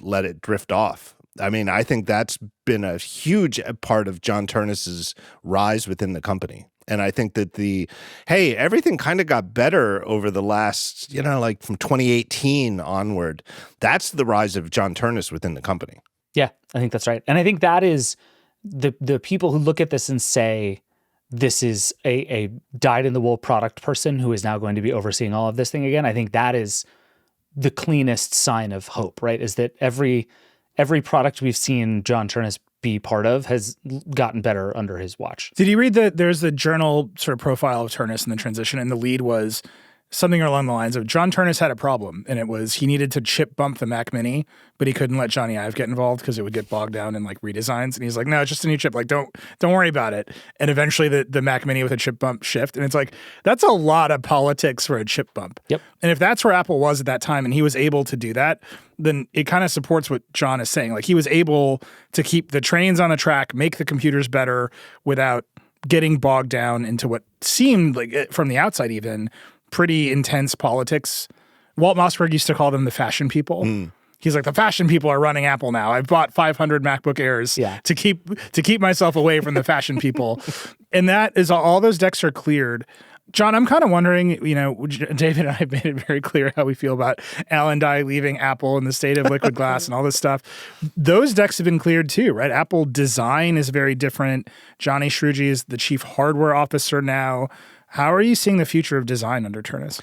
let it drift off. I mean, I think that's been a huge part of John Ternus's rise within the company. And I think that everything kind of got better over the last, like from 2018 onward. That's the rise of John Ternus within the company. Yeah, I think that's right. And I think that is the people who look at this and say, this is a dyed-in-the-wool product person who is now going to be overseeing all of this thing again. I think that is the cleanest sign of hope, right? Is that every product we've seen John Ternus be part of has gotten better under his watch. Did you read there's the journal sort of profile of Ternus in the transition, and the lead was something along the lines of John Ternus had a problem, and it was he needed to chip bump the Mac Mini, but he couldn't let Johnny Ive get involved because it would get bogged down in like redesigns. And he's like, no, it's just a new chip. Like, don't worry about it. And eventually the Mac Mini with a chip bump shift. And it's like, that's a lot of politics for a chip bump. Yep. And if that's where Apple was at that time and he was able to do that, then it kind of supports what John is saying. Like, he was able to keep the trains on the track, make the computers better without getting bogged down into what seemed like, from the outside even, pretty intense politics. Walt Mossberg used to call them the fashion people. He's like, the fashion people are running Apple now. I've bought 500 MacBook Airs to keep myself away from the fashion people. And that is all those decks are cleared. John, I'm kind of wondering, David and I have made it very clear how we feel about Alan Dye leaving Apple and the state of liquid glass and all this stuff. Those decks have been cleared too, right? Apple design is very different. Johnny Shruji is the chief hardware officer now. How are you seeing the future of design under Ternus?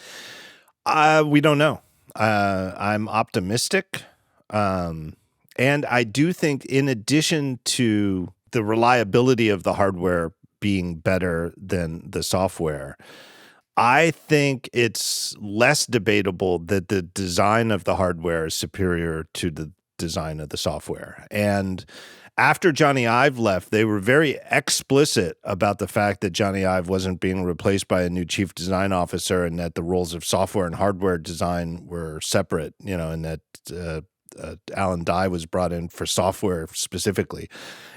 We don't know. I'm optimistic. And I do think in addition to the reliability of the hardware being better than the software, I think it's less debatable that the design of the hardware is superior to the design of the software. And after Johnny Ive left, they were very explicit about the fact that Johnny Ive wasn't being replaced by a new chief design officer and that the roles of software and hardware design were separate, and that Alan Dye was brought in for software specifically.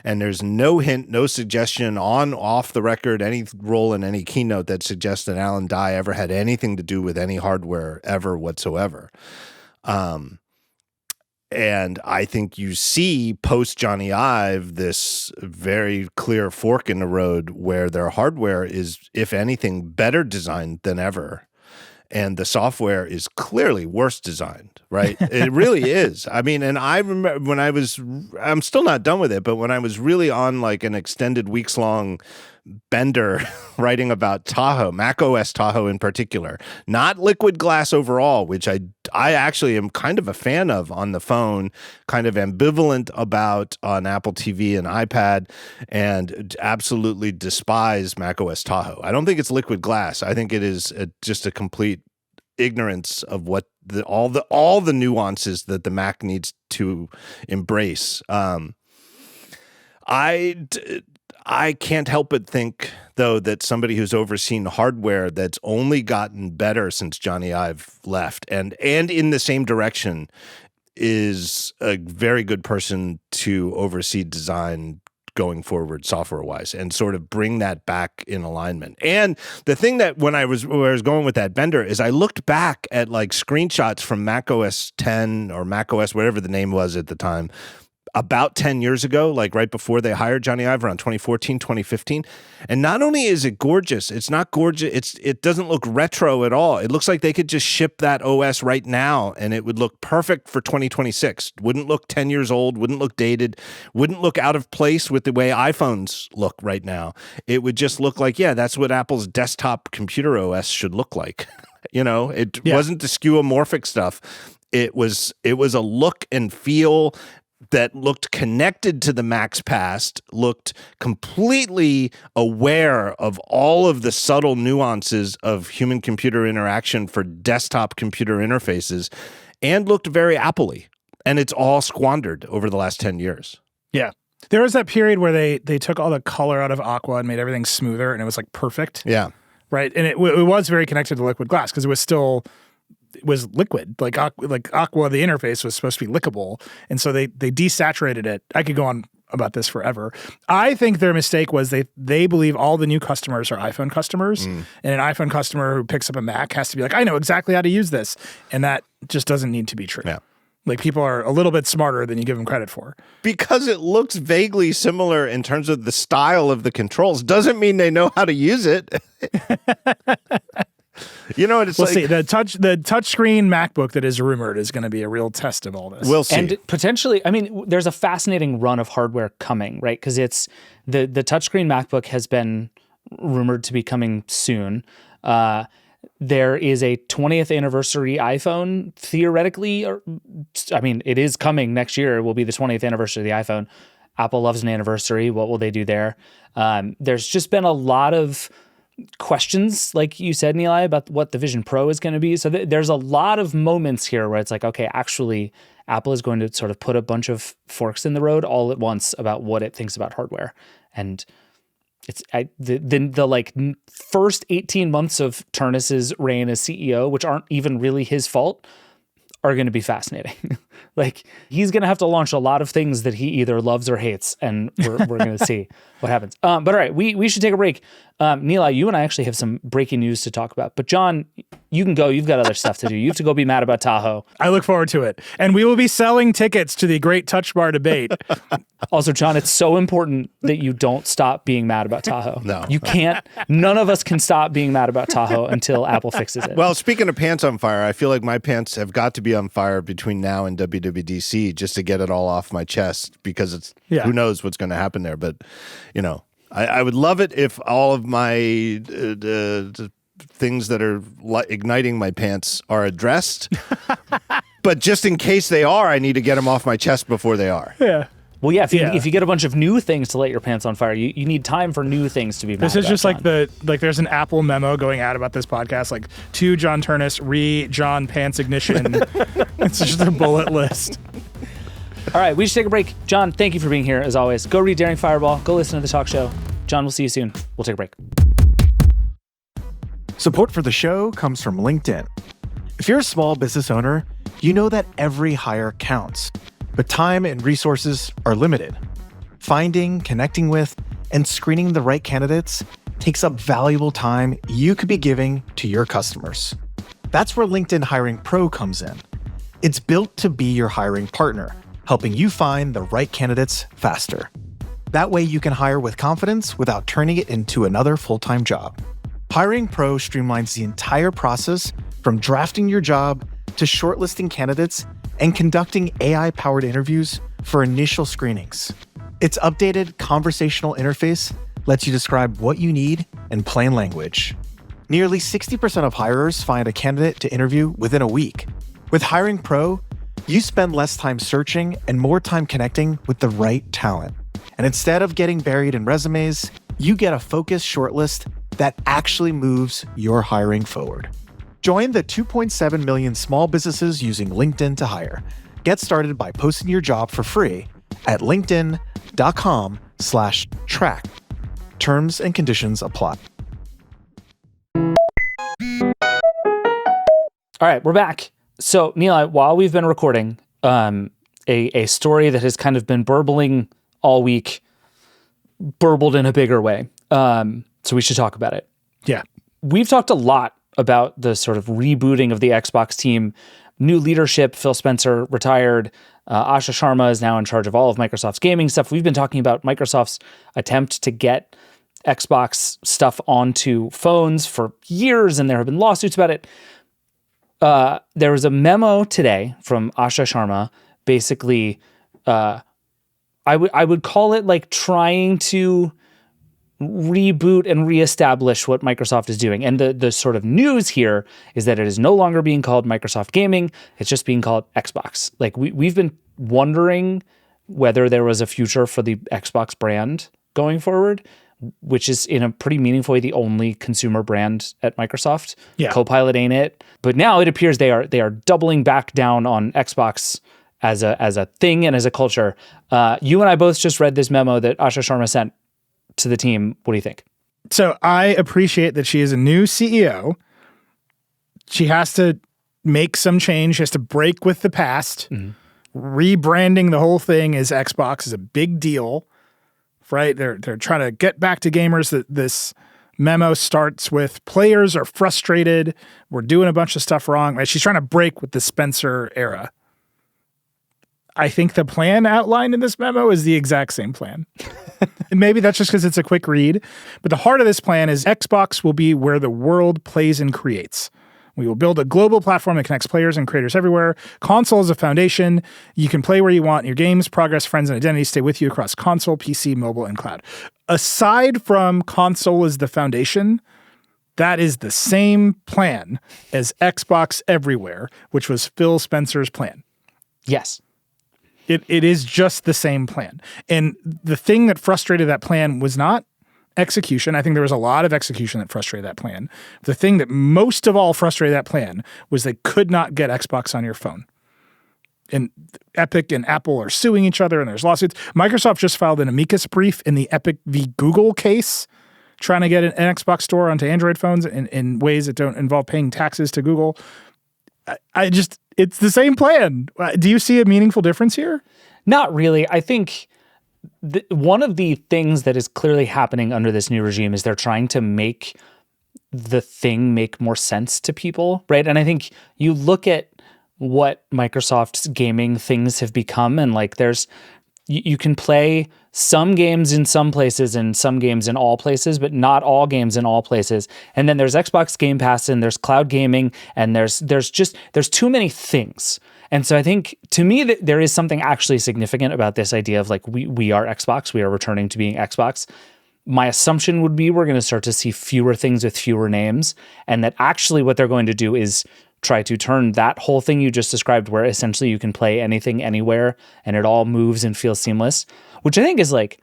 And there's no hint, no suggestion off the record, any role in any keynote that suggests that Alan Dye ever had anything to do with any hardware ever whatsoever. And I think you see post Johnny Ive this very clear fork in the road where their hardware is, if anything, better designed than ever. And the software is clearly worse designed, right? It really is. I mean, and I remember when I'm still not done with it, but when I was really on like an extended weeks-long bender writing about Tahoe, Mac OS Tahoe in particular, not liquid glass overall, which I actually am kind of a fan of on the phone, kind of ambivalent about on Apple TV and iPad, and absolutely despise Mac OS Tahoe. I don't think it's liquid glass. I think it is just a complete ignorance of what all the nuances that the Mac needs to embrace. I can't help but think, though, that somebody who's overseen hardware that's only gotten better since Johnny Ive left and in the same direction is a very good person to oversee design going forward software-wise and sort of bring that back in alignment. And the thing that where I was going with that bender is I looked back at like screenshots from Mac OS 10 or Mac OS, whatever the name was at the time, about 10 years ago, like right before they hired Johnny Ive around 2014, 2015. And not only is it gorgeous, it's not gorgeous. It doesn't look retro at all. It looks like they could just ship that OS right now and it would look perfect for 2026. Wouldn't look 10 years old, wouldn't look dated, wouldn't look out of place with the way iPhones look right now. It would just look like, yeah, that's what Apple's desktop computer OS should look like. It wasn't the skeuomorphic stuff. It was a look and feel that looked connected to the Mac's past, looked completely aware of all of the subtle nuances of human-computer interaction for desktop computer interfaces, and looked very Apple-y. And it's all squandered over the last 10 years. Yeah. There was that period where they took all the color out of Aqua and made everything smoother, and it was like perfect. Yeah. Right? And it was very connected to liquid glass because it was liquid. Like Aqua, the interface was supposed to be lickable. And so they desaturated it. I could go on about this forever. I think their mistake was they believe all the new customers are iPhone customers. And an iPhone customer who picks up a Mac has to be like, I know exactly how to use this. And that just doesn't need to be true. Yeah. Like people are a little bit smarter than you give them credit for. Because it looks vaguely similar in terms of the style of the controls doesn't mean they know how to use it. It's we'll like, see. The touchscreen MacBook that is rumored is going to be a real test of all this. We'll see. And potentially, there's a fascinating run of hardware coming, right? Because it's the touchscreen MacBook has been rumored to be coming soon. There is a 20th anniversary iPhone, theoretically. It is coming next year. It will be the 20th anniversary of the iPhone. Apple loves an anniversary. What will they do there? There's just been a lot of questions, like you said, Nilay, about what the Vision Pro is going to be. So there's a lot of moments here where it's like, okay, actually, Apple is going to sort of put a bunch of forks in the road all at once about what it thinks about hardware. And it's the first 18 months of Ternus's reign as CEO, which aren't even really his fault, are going to be fascinating. Like he's going to have to launch a lot of things that he either loves or hates, and we're going to see what happens. But all right, we should take a break. Nilay, you and I actually have some breaking news to talk about. But John, you can go. You've got other stuff to do. You have to go be mad about Tahoe. I look forward to it. And we will be selling tickets to the Great Touch Bar debate. Also, John, it's so important that you don't stop being mad about Tahoe. No. You can't. None of us can stop being mad about Tahoe until Apple fixes it. Well, speaking of pants on fire, I feel like my pants have got to be on fire between now and WWDC just to get it all off my chest, because who knows what's going to happen there. But, I would love it if all of my things that are igniting my pants are addressed. But just in case they are, I need to get them off my chest before they are. Yeah. Well, yeah, if you get a bunch of new things to light your pants on fire, you need time for new things to be mad This is about, just John. like there's an Apple memo going out about this podcast, like to John Ternus, John Pants Ignition. It's just a bullet list. All right, we should take a break. John, thank you for being here, as always. Go read Daring Fireball. Go listen to the talk show. John, we'll see you soon. We'll take a break. Support for the show comes from LinkedIn. If you're a small business owner, you know that every hire counts, but time and resources are limited. Finding, connecting with, and screening the right candidates takes up valuable time you could be giving to your customers. That's where LinkedIn Hiring Pro comes in. It's built to be your hiring partner, helping you find the right candidates faster. That way you can hire with confidence without turning it into another full-time job. Hiring Pro streamlines the entire process from drafting your job to shortlisting candidates and conducting AI-powered interviews for initial screenings. Its updated conversational interface lets you describe what you need in plain language. Nearly 60% of hirers find a candidate to interview within a week. With Hiring Pro, you spend less time searching and more time connecting with the right talent. And instead of getting buried in resumes, you get a focused shortlist that actually moves your hiring forward. Join the 2.7 million small businesses using LinkedIn to hire. Get started by posting your job for free at linkedin.com/track. Terms and conditions apply. All right, we're back. So, Nilay, while we've been recording, a story that has kind of been burbling all week, burbled in a bigger way. So we should talk about it. Yeah. We've talked a lot about the sort of rebooting of the Xbox team, new leadership. Phil Spencer retired. Asha Sharma is now in charge of all of Microsoft's gaming stuff. We've been talking about Microsoft's attempt to get Xbox stuff onto phones for years, and there have been lawsuits about it. There was a memo today from Asha Sharma, basically, I would call it like trying to reboot and reestablish what Microsoft is doing. And the sort of news here is that it is no longer being called Microsoft Gaming. It's just being called Xbox. Like we've been wondering whether there was a future for the Xbox brand going forward, which is in a pretty meaningful way the only consumer brand at Microsoft. Yeah. Copilot ain't it. But now it appears they are doubling back down on Xbox as a thing and as a culture. You and I both just read this memo that Asha Sharma sent to the team. What do you think? So I appreciate that she is a new CEO. She has to make some change. She has to break with the past. Mm-hmm. Rebranding the whole thing as Xbox is a big deal, right? They're trying to get back to gamers. That this memo starts with players are frustrated. We're doing a bunch of stuff wrong. Right? She's trying to break with the Spencer era. I think the plan outlined in this memo is the exact same plan. And maybe that's just because it's a quick read. But the heart of this plan is Xbox will be where the world plays and creates. We will build a global platform that connects players and creators everywhere. Console is a foundation. You can play where you want. Your games, progress, friends, and identity stay with you across console, PC, mobile, and cloud. Aside from console as the foundation, that is the same plan as Xbox Everywhere, which was Phil Spencer's plan. Yes. It is just the same plan. And the thing that frustrated that plan was not execution. I think there was a lot of execution that frustrated that plan. The thing that most of all frustrated that plan was they could not get Xbox on your phone. And Epic and Apple are suing each other, and there's lawsuits. Microsoft just filed an amicus brief in the Epic v. Google case, trying to get an Xbox store onto Android phones in ways that don't involve paying taxes to Google. It's the same plan. Do you see a meaningful difference here? Not really. I think one of the things that is clearly happening under this new regime is they're trying to make the thing make more sense to people, right? And I think you look at what Microsoft's gaming things have become, and like you can play some games in some places and some games in all places, but not all games in all places. And then there's Xbox Game Pass and there's cloud gaming and there's too many things. And so I think to me that there is something actually significant about this idea of like we are Xbox, we are returning to being Xbox. My assumption would be we're going to start to see fewer things with fewer names, and that actually what they're going to do is try to turn that whole thing you just described, where essentially you can play anything anywhere and it all moves and feels seamless, which I think is like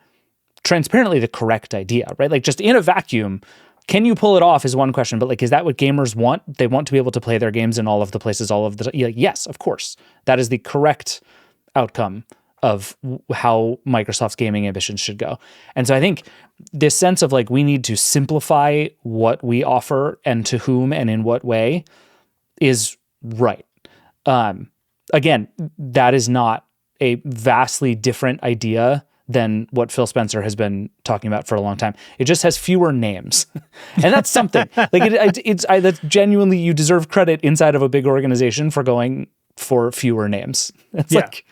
transparently the correct idea, right? Like just in a vacuum, can you pull it off is one question, but like, is that what gamers want? They want to be able to play their games in all of the places, all of the, like, yes, of course. That is the correct outcome of how Microsoft's gaming ambitions should go. And so I think this sense of like, we need to simplify what we offer and to whom and in what way is right. Again, that is not a vastly different idea than what Phil Spencer has been talking about for a long time. It just has fewer names, and that's something. Like that's genuinely, you deserve credit inside of a big organization for going for fewer names. It's like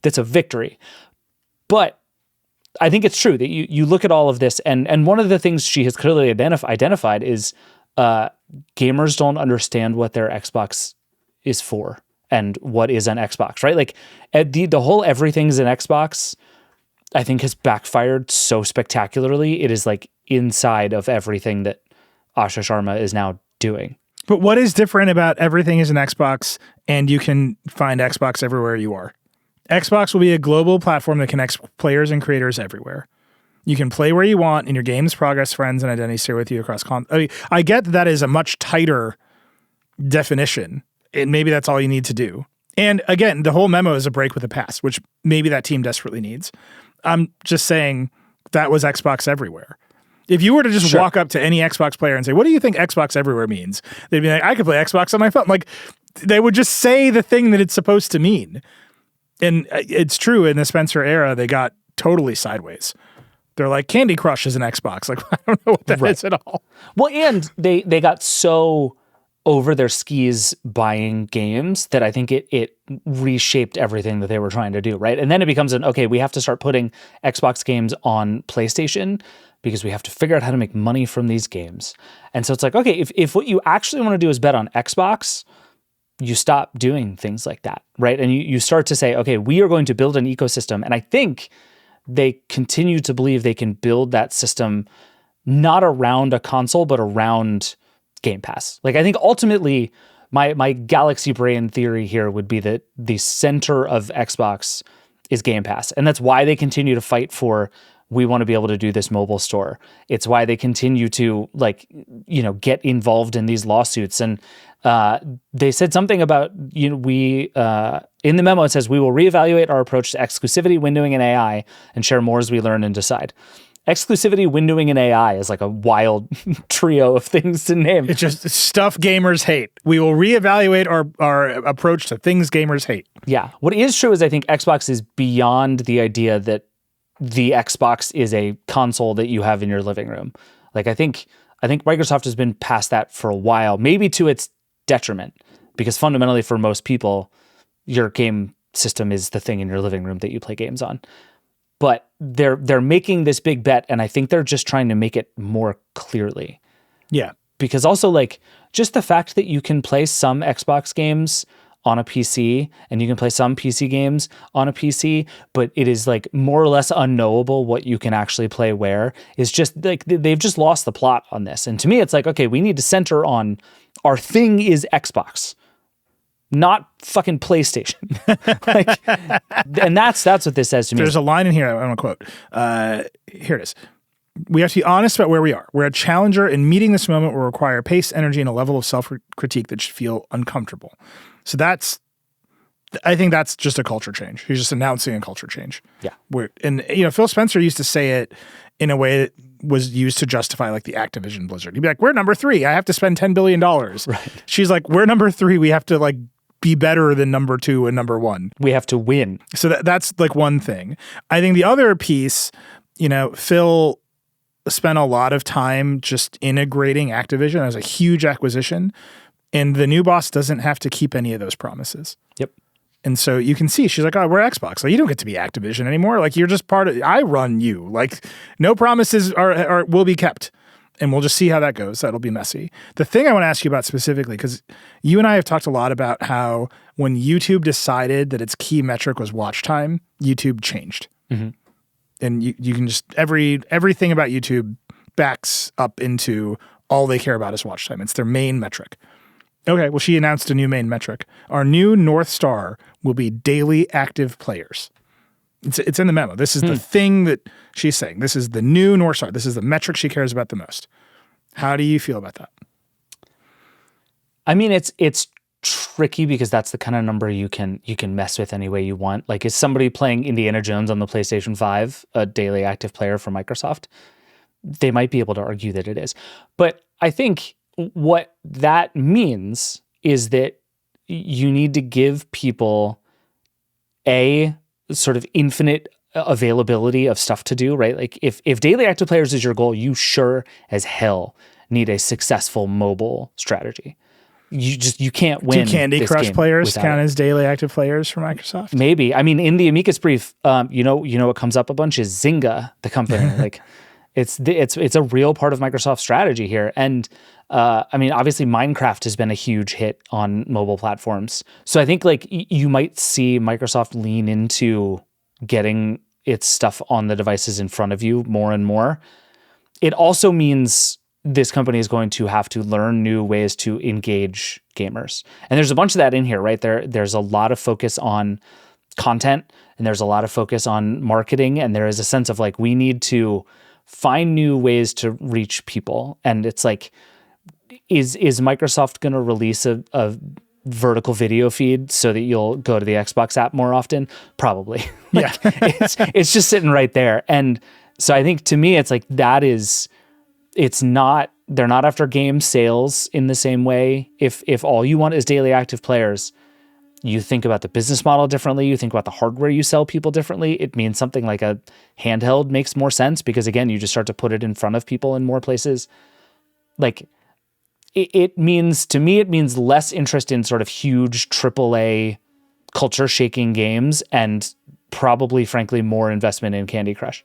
that's a victory. But I think it's true that you look at all of this, and one of the things she has clearly identified is gamers don't understand what their Xbox is for and what is an Xbox, right? Like the whole everything's an Xbox, I think, has backfired so spectacularly. It is like inside of everything that Asha Sharma is now doing. But what is different about everything is an Xbox and you can find Xbox everywhere you are? Xbox will be a global platform that connects players and creators everywhere. You can play where you want, and your games, progress, friends, and identity stay with you across I get that is a much tighter definition, and maybe that's all you need to do. And again, the whole memo is a break with the past, which maybe that team desperately needs. I'm just saying that was Xbox Everywhere. If you were to just walk up to any Xbox player and say, what do you think Xbox Everywhere means? They'd be like, I could play Xbox on my phone. Like, they would just say the thing that it's supposed to mean. And it's true, in the Spencer era, they got totally sideways. They're like, Candy Crush is an Xbox. Like, I don't know what that is at all. Well, and they got so over their skis buying games that I think it reshaped everything that they were trying to do, right? And then it becomes okay, we have to start putting Xbox games on PlayStation because we have to figure out how to make money from these games. And so it's like, okay, if what you actually want to do is bet on Xbox, you stop doing things like that, right? And you start to say, okay, we are going to build an ecosystem. And I think they continue to believe they can build that system not around a console, but around Game Pass. Like, I think ultimately my galaxy brain theory here would be that the center of Xbox is Game Pass. And that's why they continue to fight for, we want to be able to do this mobile store. It's why they continue to get involved in these lawsuits. And they said something about, we, in the memo, it says, we will reevaluate our approach to exclusivity, windowing, and AI and share more as we learn and decide. Exclusivity, windowing, and AI is like a wild trio of things to name. It's just stuff gamers hate. We will reevaluate our approach to things gamers hate. Yeah. What is true is I think Xbox is beyond the idea that the Xbox is a console that you have in your living room. Like, I think Microsoft has been past that for a while, maybe to its detriment, because fundamentally for most people, your game system is the thing in your living room that you play games on. But they're making this big bet, and I think they're just trying to make it more clearly. Yeah. Because also, like, just the fact that you can play some Xbox games on a PC and you can play some PC games on a PC, but it is like more or less unknowable what you can actually play where, is just like they've just lost the plot on this. And to me, it's like, okay, we need to center on our thing is Xbox, not fucking PlayStation. And that's what this says to me. There's a line in here I want to quote. Here it is. We have to be honest about where we are. We're a challenger, and meeting this moment will require pace, energy, and a level of self-critique that should feel uncomfortable. So I think that's just a culture change. He's just announcing a culture change. Yeah. Phil Spencer used to say it in a way that was used to justify like the Activision Blizzard. He'd be like, we're number 3. I have to spend $10 billion. Right. She's like, we're number 3. We have to like be better than number 2 and number 1. We have to win. So that's like one thing. I think the other piece, Phil spent a lot of time just integrating Activision as a huge acquisition, and the new boss doesn't have to keep any of those promises. Yep. And so you can see, she's like, oh, we're Xbox. Like, you don't get to be Activision anymore. Like, you're just part of, I run you. Like, no promises will be kept. And we'll just see how that goes. That'll be messy. The thing I want to ask you about specifically, because you and I have talked a lot about how when YouTube decided that its key metric was watch time, YouTube changed. Mm-hmm. And you can just, everything about YouTube backs up into all they care about is watch time. It's their main metric. Okay, well, she announced a new main metric. Our new North Star will be daily active players. It's in the memo. This is the thing that she's saying. This is the new North Star. This is the metric she cares about the most. How do you feel about that? I mean, it's tricky because that's the kind of number you can mess with any way you want. Like, is somebody playing Indiana Jones on the PlayStation 5 a daily active player for Microsoft? They might be able to argue that it is. But I think what that means is that you need to give people a sort of infinite availability of stuff to do, right? Like, if daily active players is your goal, you sure as hell need a successful mobile strategy. You can't win. Do Candy Crush players count as daily active players for Microsoft? Maybe. I mean, in the amicus brief, what comes up a bunch is Zynga, the company. Like, it's a real part of Microsoft's strategy here. And I mean, obviously Minecraft has been a huge hit on mobile platforms. So I think like you might see Microsoft lean into getting its stuff on the devices in front of you more and more. It also means this company is going to have to learn new ways to engage gamers. And there's a bunch of that in here, right? There's a lot of focus on content, and there's a lot of focus on marketing, and there is a sense of like, we need to find new ways to reach people. And it's like, is Microsoft going to release a vertical video feed so that you'll go to the Xbox app more often? Probably. Yeah. It's just sitting right there. And so I think to me, it's like, they're not after game sales in the same way. If all you want is daily active players, you think about the business model differently. You think about the hardware you sell people differently. It means something like a handheld makes more sense because, again, you just start to put it in front of people in more places. Like, it means, to me, it means less interest in sort of huge AAA culture shaking games and probably, frankly, more investment in Candy Crush.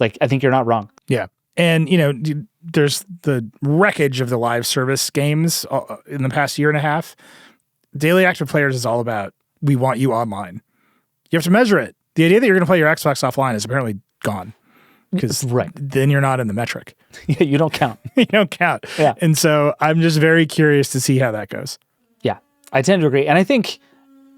Like, I think you're not wrong. Yeah. And, there's the wreckage of the live service games in the past year and a half. Daily active players is all about, we want you online. You have to measure it. The idea that you're going to play your Xbox offline is apparently gone, because then you're not in the metric. Yeah, you don't count. You don't count. Yeah. And so I'm just very curious to see how that goes. Yeah, I tend to agree. And I think,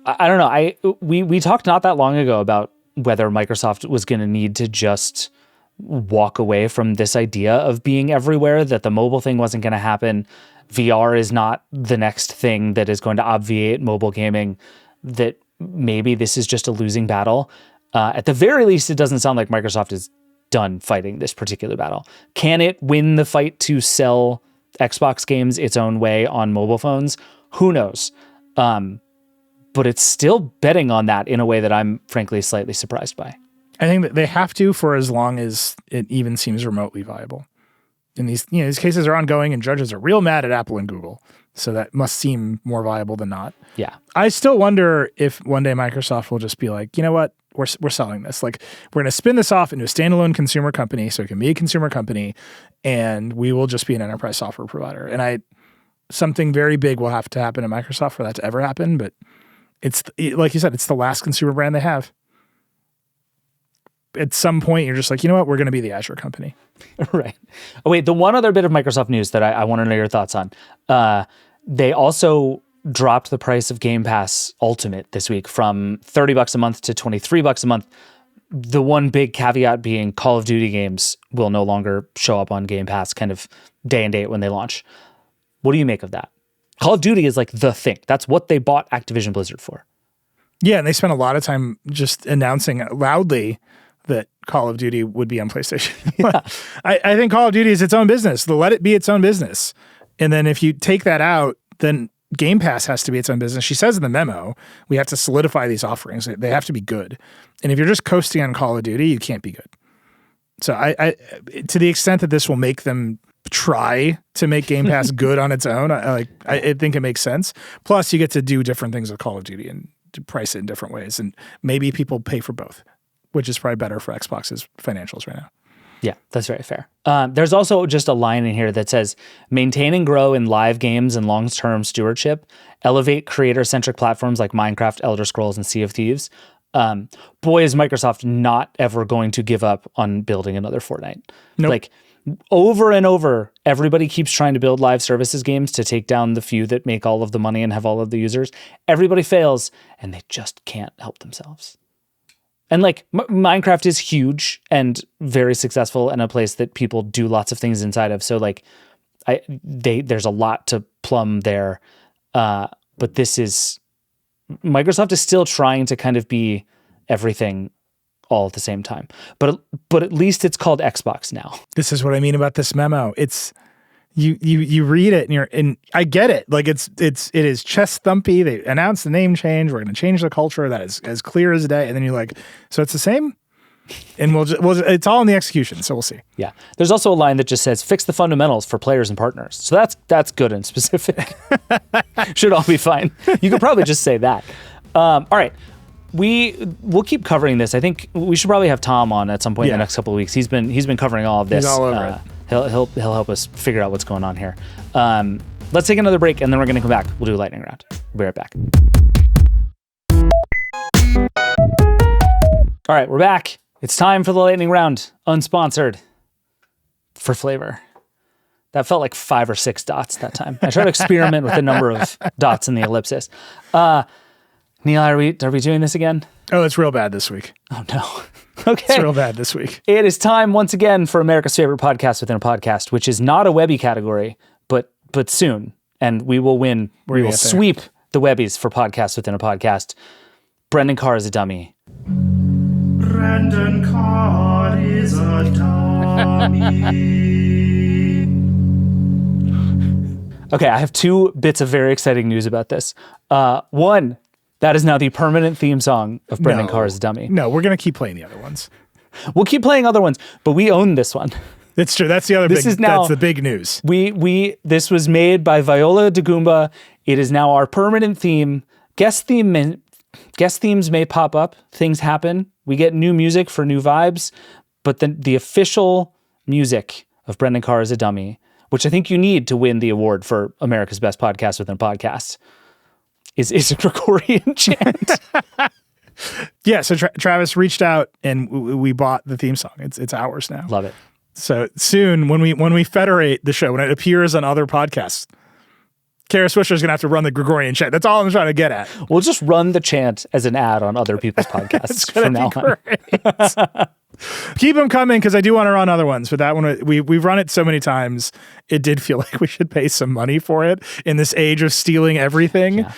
I don't know, we talked not that long ago about whether Microsoft was going to need to just walk away from this idea of being everywhere, that the mobile thing wasn't going to happen. VR is not the next thing that is going to obviate mobile gaming, that maybe this is just a losing battle. At the very least, it doesn't sound like Microsoft is done fighting this particular battle. Can it win the fight to sell Xbox games its own way on mobile phones? Who knows? But it's still betting on that in a way that I'm frankly slightly surprised by. I think that they have to for as long as it even seems remotely viable. And these cases are ongoing, and judges are real mad at Apple and Google. So that must seem more viable than not. Yeah. I still wonder if one day Microsoft will just be like, you know what? We're selling this. Like, we're going to spin this off into a standalone consumer company, so it can be a consumer company, and we will just be an enterprise software provider. And something very big will have to happen at Microsoft for that to ever happen. But it's, like you said, it's the last consumer brand they have. At some point, you're just like, you know what? We're going to be the Azure company. Right. Oh, wait, the one other bit of Microsoft news that I want to know your thoughts on. They also dropped the price of Game Pass Ultimate this week from $30 a month to $23 a month. The one big caveat being Call of Duty games will no longer show up on Game Pass kind of day and date when they launch. What do you make of that? Call of Duty is like the thing. That's what they bought Activision Blizzard for. Yeah, and they spent a lot of time just announcing loudly that Call of Duty would be on PlayStation. Yeah. I think Call of Duty is its own business. Let it be its own business. And then if you take that out, then Game Pass has to be its own business. She says in the memo, we have to solidify these offerings. They have to be good. And if you're just coasting on Call of Duty, you can't be good. So I to the extent that this will make them try to make Game Pass good on its own, I think it makes sense. Plus, you get to do different things with Call of Duty and to price it in different ways. And maybe people pay for both, which is probably better for Xbox's financials right now. Yeah, that's very fair. There's also just a line in here that says, maintain and grow in live games and long-term stewardship, elevate creator-centric platforms like Minecraft, Elder Scrolls, and Sea of Thieves. Boy, is Microsoft not ever going to give up on building another Fortnite. Nope. Like, over and over, everybody keeps trying to build live services games to take down the few that make all of the money and have all of the users. Everybody fails, and they just can't help themselves. And like Minecraft is huge and very successful and a place that people do lots of things inside of. So like there's a lot to plumb there. But Microsoft is still trying to kind of be everything all at the same time. But at least it's called Xbox now. This is what I mean about this memo. It's you read it and I get it. Like it is chest thumpy. They announced the name change. We're going to change the culture. That is as clear as day. And then you're like, so it's the same. And it's all in the execution. So we'll see. Yeah. There's also a line that just says, fix the fundamentals for players and partners. So that's good and specific. Should all be fine. You could probably just say that. All right. We'll keep covering this. I think we should probably have Tom on at some point in the next couple of weeks. He's been covering all of this. He's all over it. He'll help us figure out what's going on here. Let's take another break, and then we're going to come back. We'll do a lightning round. We'll be right back. All right, we're back. It's time for the lightning round, unsponsored, for flavor. That felt like 5 or 6 dots that time. I tried to experiment with the number of dots in the ellipsis. Nilay, are we doing this again? Oh, it's real bad this week. Oh, no. Okay. It's real bad this week. It is time once again for America's favorite podcast within a podcast, which is not a Webby category, but soon. And we will win. We will sweep the Webbies for podcast within a podcast. Brendan Carr is a dummy. Brendan Carr is a dummy. Okay, I have 2 bits of very exciting news about this. One, that is now the permanent theme song of Brendan Carr is a dummy. No, we're going to keep playing the other ones. We'll keep playing other ones, but we own this one. It's true. That's the other This big, is now- that's the big news. This was made by Viola DeGoomba. It is now our permanent theme. Guest themes may pop up. Things happen. We get new music for new vibes. But the official music of Brendan Carr is a Dummy, which I think you need to win the award for America's Best Podcast Within a Podcast, is a Gregorian chant. Yeah, so Travis reached out and we bought the theme song. It's ours now. Love it. So soon, when we federate the show, when it appears on other podcasts, Kara Swisher's going to have to run the Gregorian chant. That's all I'm trying to get at. We'll just run the chant as an ad on other people's podcasts from now on. Keep them coming because I do want to run other ones. But that one, we've run it so many times, it did feel like we should pay some money for it in this age of stealing everything. Yeah.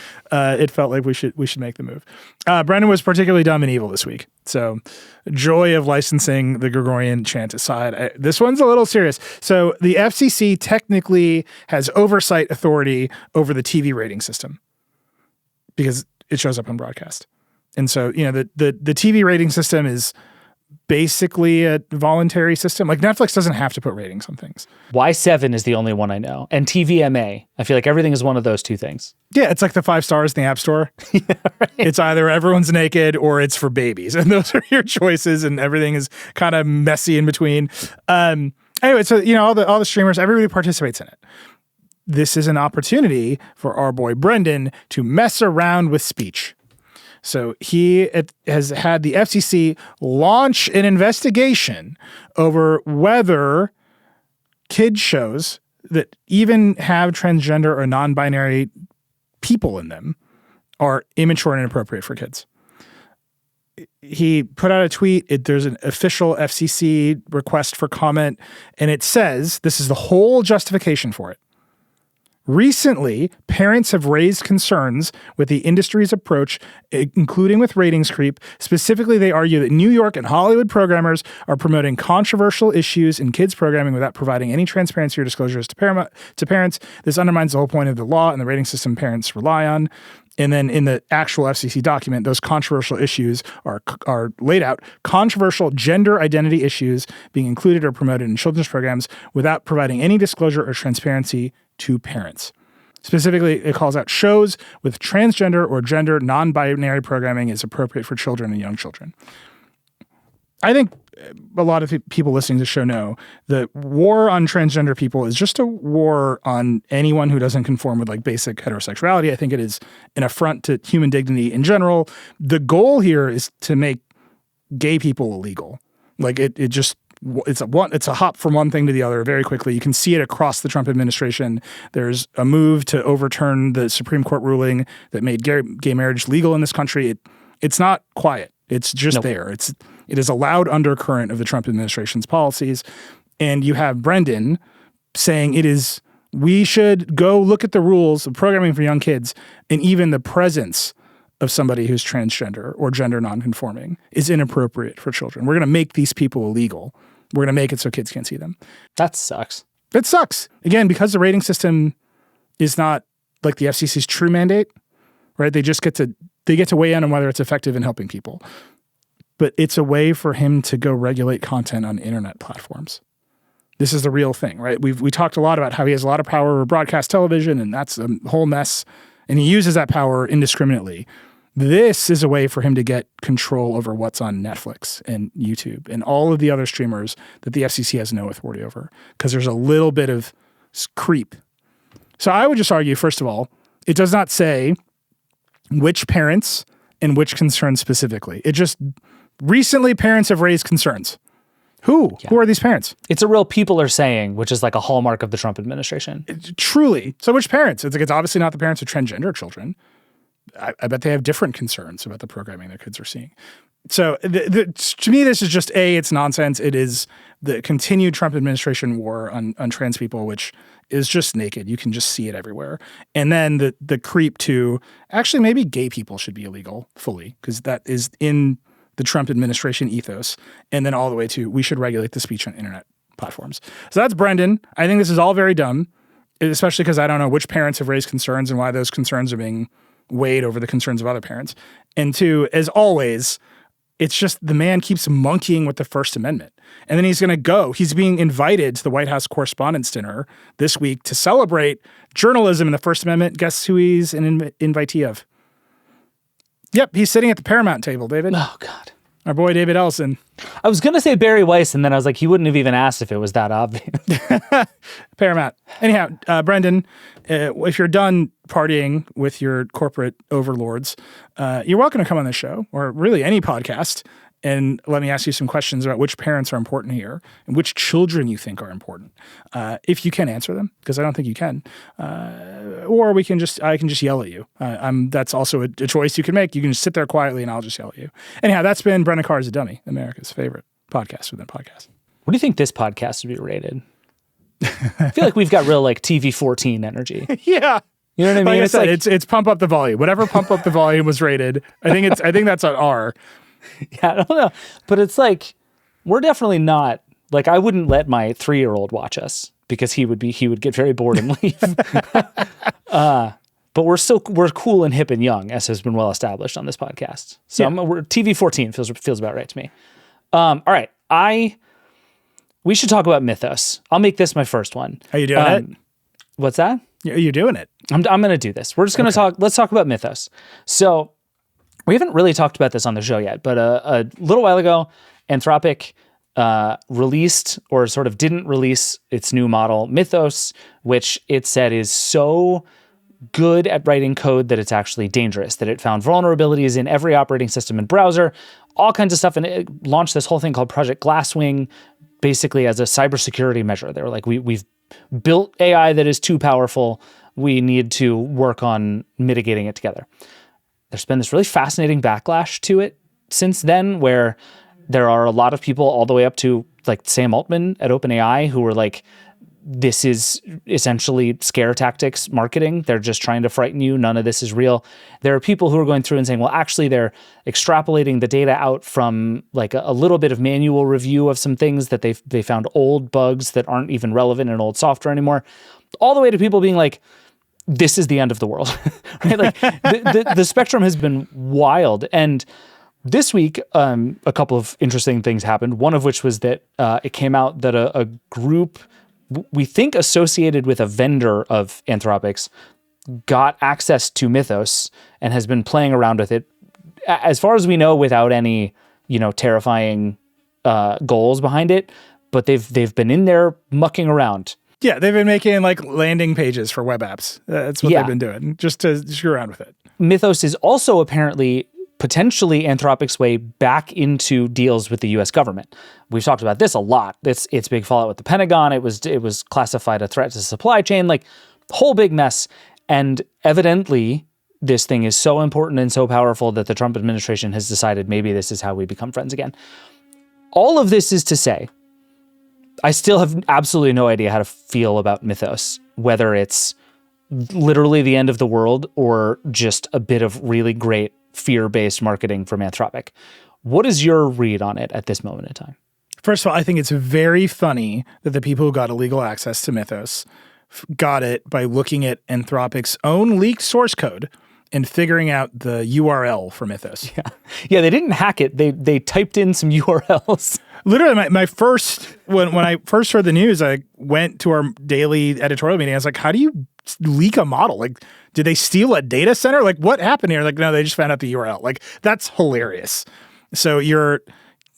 It felt like we should make the move. Brendan was particularly dumb and evil this week. So joy of licensing the Gregorian chant aside, this one's a little serious. So the FCC technically has oversight authority over the TV rating system because it shows up on broadcast. And so, the TV rating system is basically a voluntary system. Like Netflix doesn't have to put ratings on things. Y7 is the only one I know. And TVMA. I feel like everything is one of those two things. Yeah, it's like the 5 stars in the App Store. Yeah, right. It's either everyone's naked or it's for babies. And those are your choices and everything is kind of messy in between. Anyway, so all the streamers, everybody participates in it. This is an opportunity for our boy Brendan to mess around with speech. So he has had the FCC launch an investigation over whether kids shows that even have transgender or non-binary people in them are immature and inappropriate for kids. He put out a tweet. There's an official FCC request for comment, and it says, this is the whole justification for it. Recently, parents have raised concerns with the industry's approach, including with ratings creep. Specifically, they argue that New York and Hollywood programmers are promoting controversial issues in kids' programming without providing any transparency or disclosures to parents. This undermines the whole point of the law and the rating system parents rely on. And then in the actual FCC document, those controversial issues are laid out. Controversial gender identity issues being included or promoted in children's programs without providing any disclosure or transparency to parents. Specifically, it calls out shows with transgender or gender non-binary programming is appropriate for children and young children. I think a lot of people listening to the show know the war on transgender people is just a war on anyone who doesn't conform with like basic heterosexuality. I think it is an affront to human dignity in general. The goal here is to make gay people illegal. Like it's a hop from one thing to the other very quickly. You can see it across the Trump administration. There's a move to overturn the Supreme Court ruling that made gay marriage legal in this country. It's not quiet. It's just there. It is a loud undercurrent of the Trump administration's policies. And you have Brendan saying we should go look at the rules of programming for young kids, and even the presence of somebody who's transgender or gender nonconforming is inappropriate for children. We're going to make these people illegal. We're going to make it so kids can't see them. That sucks. It sucks. Again, because the rating system is not like the FCC's true mandate, right? They just get to weigh in on whether it's effective in helping people. But it's a way for him to go regulate content on internet platforms. This is the real thing, right? We talked a lot about how he has a lot of power over broadcast television, and that's a whole mess. And he uses that power indiscriminately. This is a way for him to get control over what's on Netflix and YouTube and all of the other streamers that the FCC has no authority over, because there's a little bit of creep. So I would just argue, first of all, it does not say which parents and which concerns specifically. It just recently parents have raised concerns. Who? Yeah. Who are these parents? It's a real people are saying, which is like a hallmark of the Trump administration. Truly. So which parents? It's obviously not the parents of transgender children. I bet they have different concerns about the programming their kids are seeing. So to me, this is just it's nonsense. It is the continued Trump administration war on trans people, which is just naked. You can just see it everywhere. And then the creep to actually maybe gay people should be illegal fully, because that is in the Trump administration ethos. And then all the way to we should regulate the speech on internet platforms. So that's Brendan. I think this is all very dumb, especially because I don't know which parents have raised concerns and why those concerns are being weighed over the concerns of other parents. And two, as always, it's just the man keeps monkeying with the First Amendment. And then he's going to go. He's being invited to the White House Correspondents' Dinner this week to celebrate journalism and the First Amendment. Guess who he's an invitee of? Yep, he's sitting at the Paramount table, David. Oh, God. Our boy, David Ellison. I was going to say Barry Weiss, and then I was like, he wouldn't have even asked if it was that obvious. Paramount. Anyhow, Brendan, if you're done partying with your corporate overlords, you're welcome to come on this show, or really any podcast, and let me ask you some questions about which parents are important here and which children you think are important. If you can answer them, because I don't think you can. Or I can just yell at you. That's also a choice you can make. You can just sit there quietly and I'll just yell at you. Anyhow, that's been Brendan Carr is a Dummy, America's favorite podcast within podcasts. What do you think this podcast would be rated? I feel like we've got real like TV-14 energy. Yeah. You know what I mean? Like I said, it's pump up the volume. Whatever pump up the volume was rated. I think that's an R. Yeah, I don't know. But it's like, we're definitely not, like, I wouldn't let my 3-year-old watch us because he would get very bored and leave. But we're cool and hip and young, as has been well established on this podcast. So Yeah. TV-14 feels about right to me. All right. We should talk about Mythos. I'll make this my first one. Are you doing it? What's that? You're doing it. I'm going to do this. We're just going to let's talk about Mythos. So we haven't really talked about this on the show yet, but a little while ago, Anthropic released, or sort of didn't release, its new model, Mythos, which it said is so good at writing code that it's actually dangerous, that it found vulnerabilities in every operating system and browser, all kinds of stuff. And it launched this whole thing called Project Glasswing, basically as a cybersecurity measure. They were like, we've built AI that is too powerful. We need to work on mitigating it together. There's been this really fascinating backlash to it since then, where there are a lot of people all the way up to like Sam Altman at OpenAI who were like, this is essentially scare tactics marketing. They're just trying to frighten you. None of this is real. There are people who are going through and saying, well, actually they're extrapolating the data out from like a little bit of manual review of some things that they found old bugs that aren't even relevant in old software anymore, all the way to people being like, this is the end of the world, right? Like the spectrum has been wild. And this week, a couple of interesting things happened. One of which was that it came out that a group, we think associated with a vendor of Anthropic's, got access to Mythos and has been playing around with it, as far as we know, without any, terrifying goals behind it. But they've been in there mucking around. Yeah, they've been making like landing pages for web apps. That's what they've been doing, just to screw around with it. Mythos is also apparently potentially Anthropic's way back into deals with the U.S. government. We've talked about this a lot. It's big fallout with the Pentagon. It was classified a threat to supply chain, like whole big mess. And evidently, this thing is so important and so powerful that the Trump administration has decided maybe this is how we become friends again. All of this is to say, I still have absolutely no idea how to feel about Mythos, whether it's literally the end of the world or just a bit of really great fear-based marketing from Anthropic. What is your read on it at this moment in time? First of all, I think it's very funny that the people who got illegal access to Mythos got it by looking at Anthropic's own leaked source code and figuring out the URL for Mythos. Yeah, they didn't hack it. They typed in some URLs. Literally, my first, when I first heard the news, I went to our daily editorial meeting. I was like, how do you leak a model? Like, did they steal a data center? Like, what happened here? Like, no, they just found out the URL. Like, that's hilarious. So your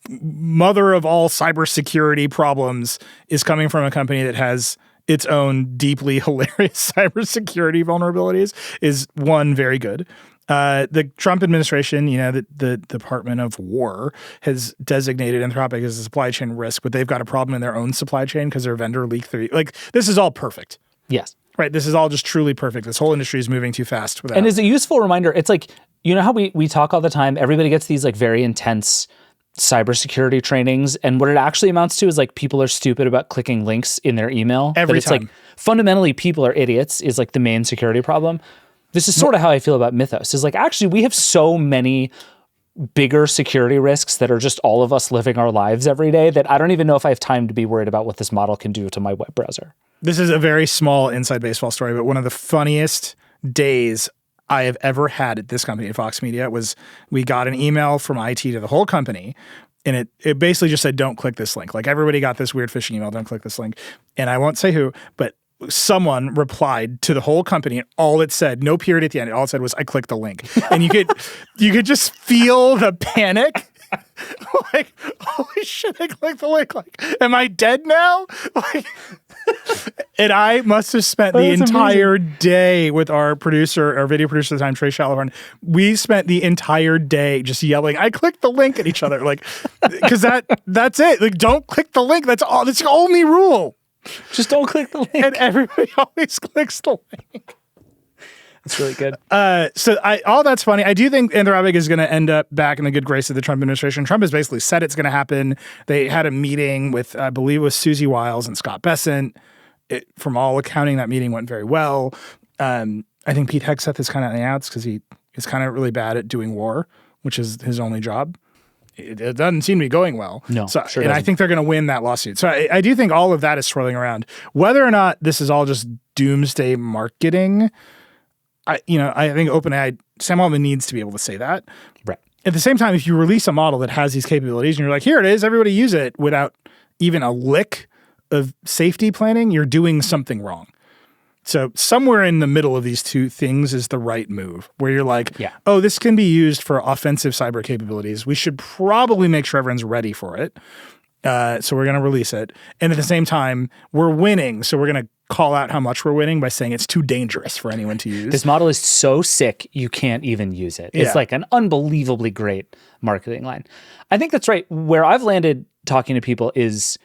mother of all cybersecurity problems is coming from a company that has its own deeply hilarious cybersecurity vulnerabilities is one, very good. The Trump administration, the Department of War has designated Anthropic as a supply chain risk, but they've got a problem in their own supply chain because their vendor leaked through. Like, this is all perfect. Yes. Right. This is all just truly perfect. This whole industry is moving too fast. And as a useful reminder, it's like, how we talk all the time, everybody gets these like very intense cybersecurity trainings, and what it actually amounts to is like people are stupid about clicking links in their email. Every it's time. Like fundamentally people are idiots is like the main security problem. This is sort of how I feel about Mythos. Is like, actually, we have so many bigger security risks that are just all of us living our lives every day that I don't even know if I have time to be worried about what this model can do to my web browser. This is a very small inside baseball story, but one of the funniest days I have ever had at this company, at Fox Media, was we got an email from IT to the whole company, and it basically just said, don't click this link. Like everybody got this weird phishing email, don't click this link. And I won't say who, but someone replied to the whole company, and all it said, no period at the end, all it said was, I clicked the link. And you could just feel the panic. Like, holy shit, I clicked the link. Like, am I dead now? Like, and I must have spent the entire day with our video producer at the time, Trey Shalahorn. We spent the entire day just yelling, I clicked the link at each other. Like, because that's it. Like, don't click the link. That's the only rule. Just don't click the link. And everybody always clicks the link. That's really good. All that's funny. I do think Anthropic is going to end up back in the good grace of the Trump administration. Trump has basically said it's going to happen. They had a meeting with, I believe it was Susie Wiles and Scott Bessent. From all accounting, that meeting went very well. I think Pete Hegseth is kind of on the outs because he is kind of really bad at doing war, which is his only job. It doesn't seem to be going well. No, sure doesn't. I think they're going to win that lawsuit. So I do think all of that is swirling around. Whether or not this is all just doomsday marketing, I think OpenAI, Sam Altman needs to be able to say that. Right. At the same time, if you release a model that has these capabilities and you're like, here it is, everybody use it without even a lick of safety planning, you're doing something wrong. So somewhere in the middle of these two things is the right move, where you're like, oh, this can be used for offensive cyber capabilities. We should probably make sure everyone's ready for it. So we're going to release it. And at the same time, we're winning. So we're going to call out how much we're winning by saying it's too dangerous for anyone to use. This model is so sick, you can't even use it. It's like an unbelievably great marketing line. I think that's right. Where I've landed talking to people is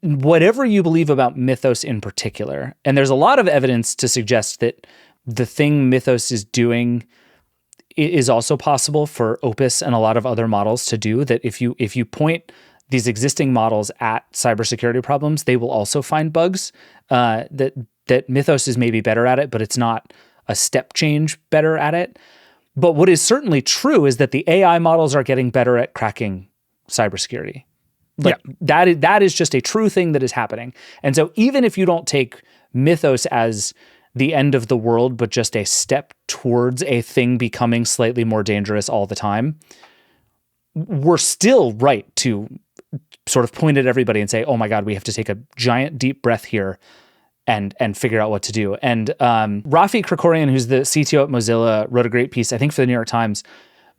whatever you believe about Mythos in particular, and there's a lot of evidence to suggest that the thing Mythos is doing is also possible for Opus and a lot of other models to do, that if you point these existing models at cybersecurity problems, they will also find bugs. That Mythos is maybe better at it, but it's not a step change better at it. But what is certainly true is that the AI models are getting better at cracking cybersecurity. That is just a true thing that is happening. And so even if you don't take Mythos as the end of the world, but just a step towards a thing becoming slightly more dangerous all the time, we're still right to sort of point at everybody and say, oh my God, we have to take a giant deep breath here and figure out what to do. And Rafi Krikorian, who's the CTO at Mozilla, wrote a great piece, I think for the New York Times,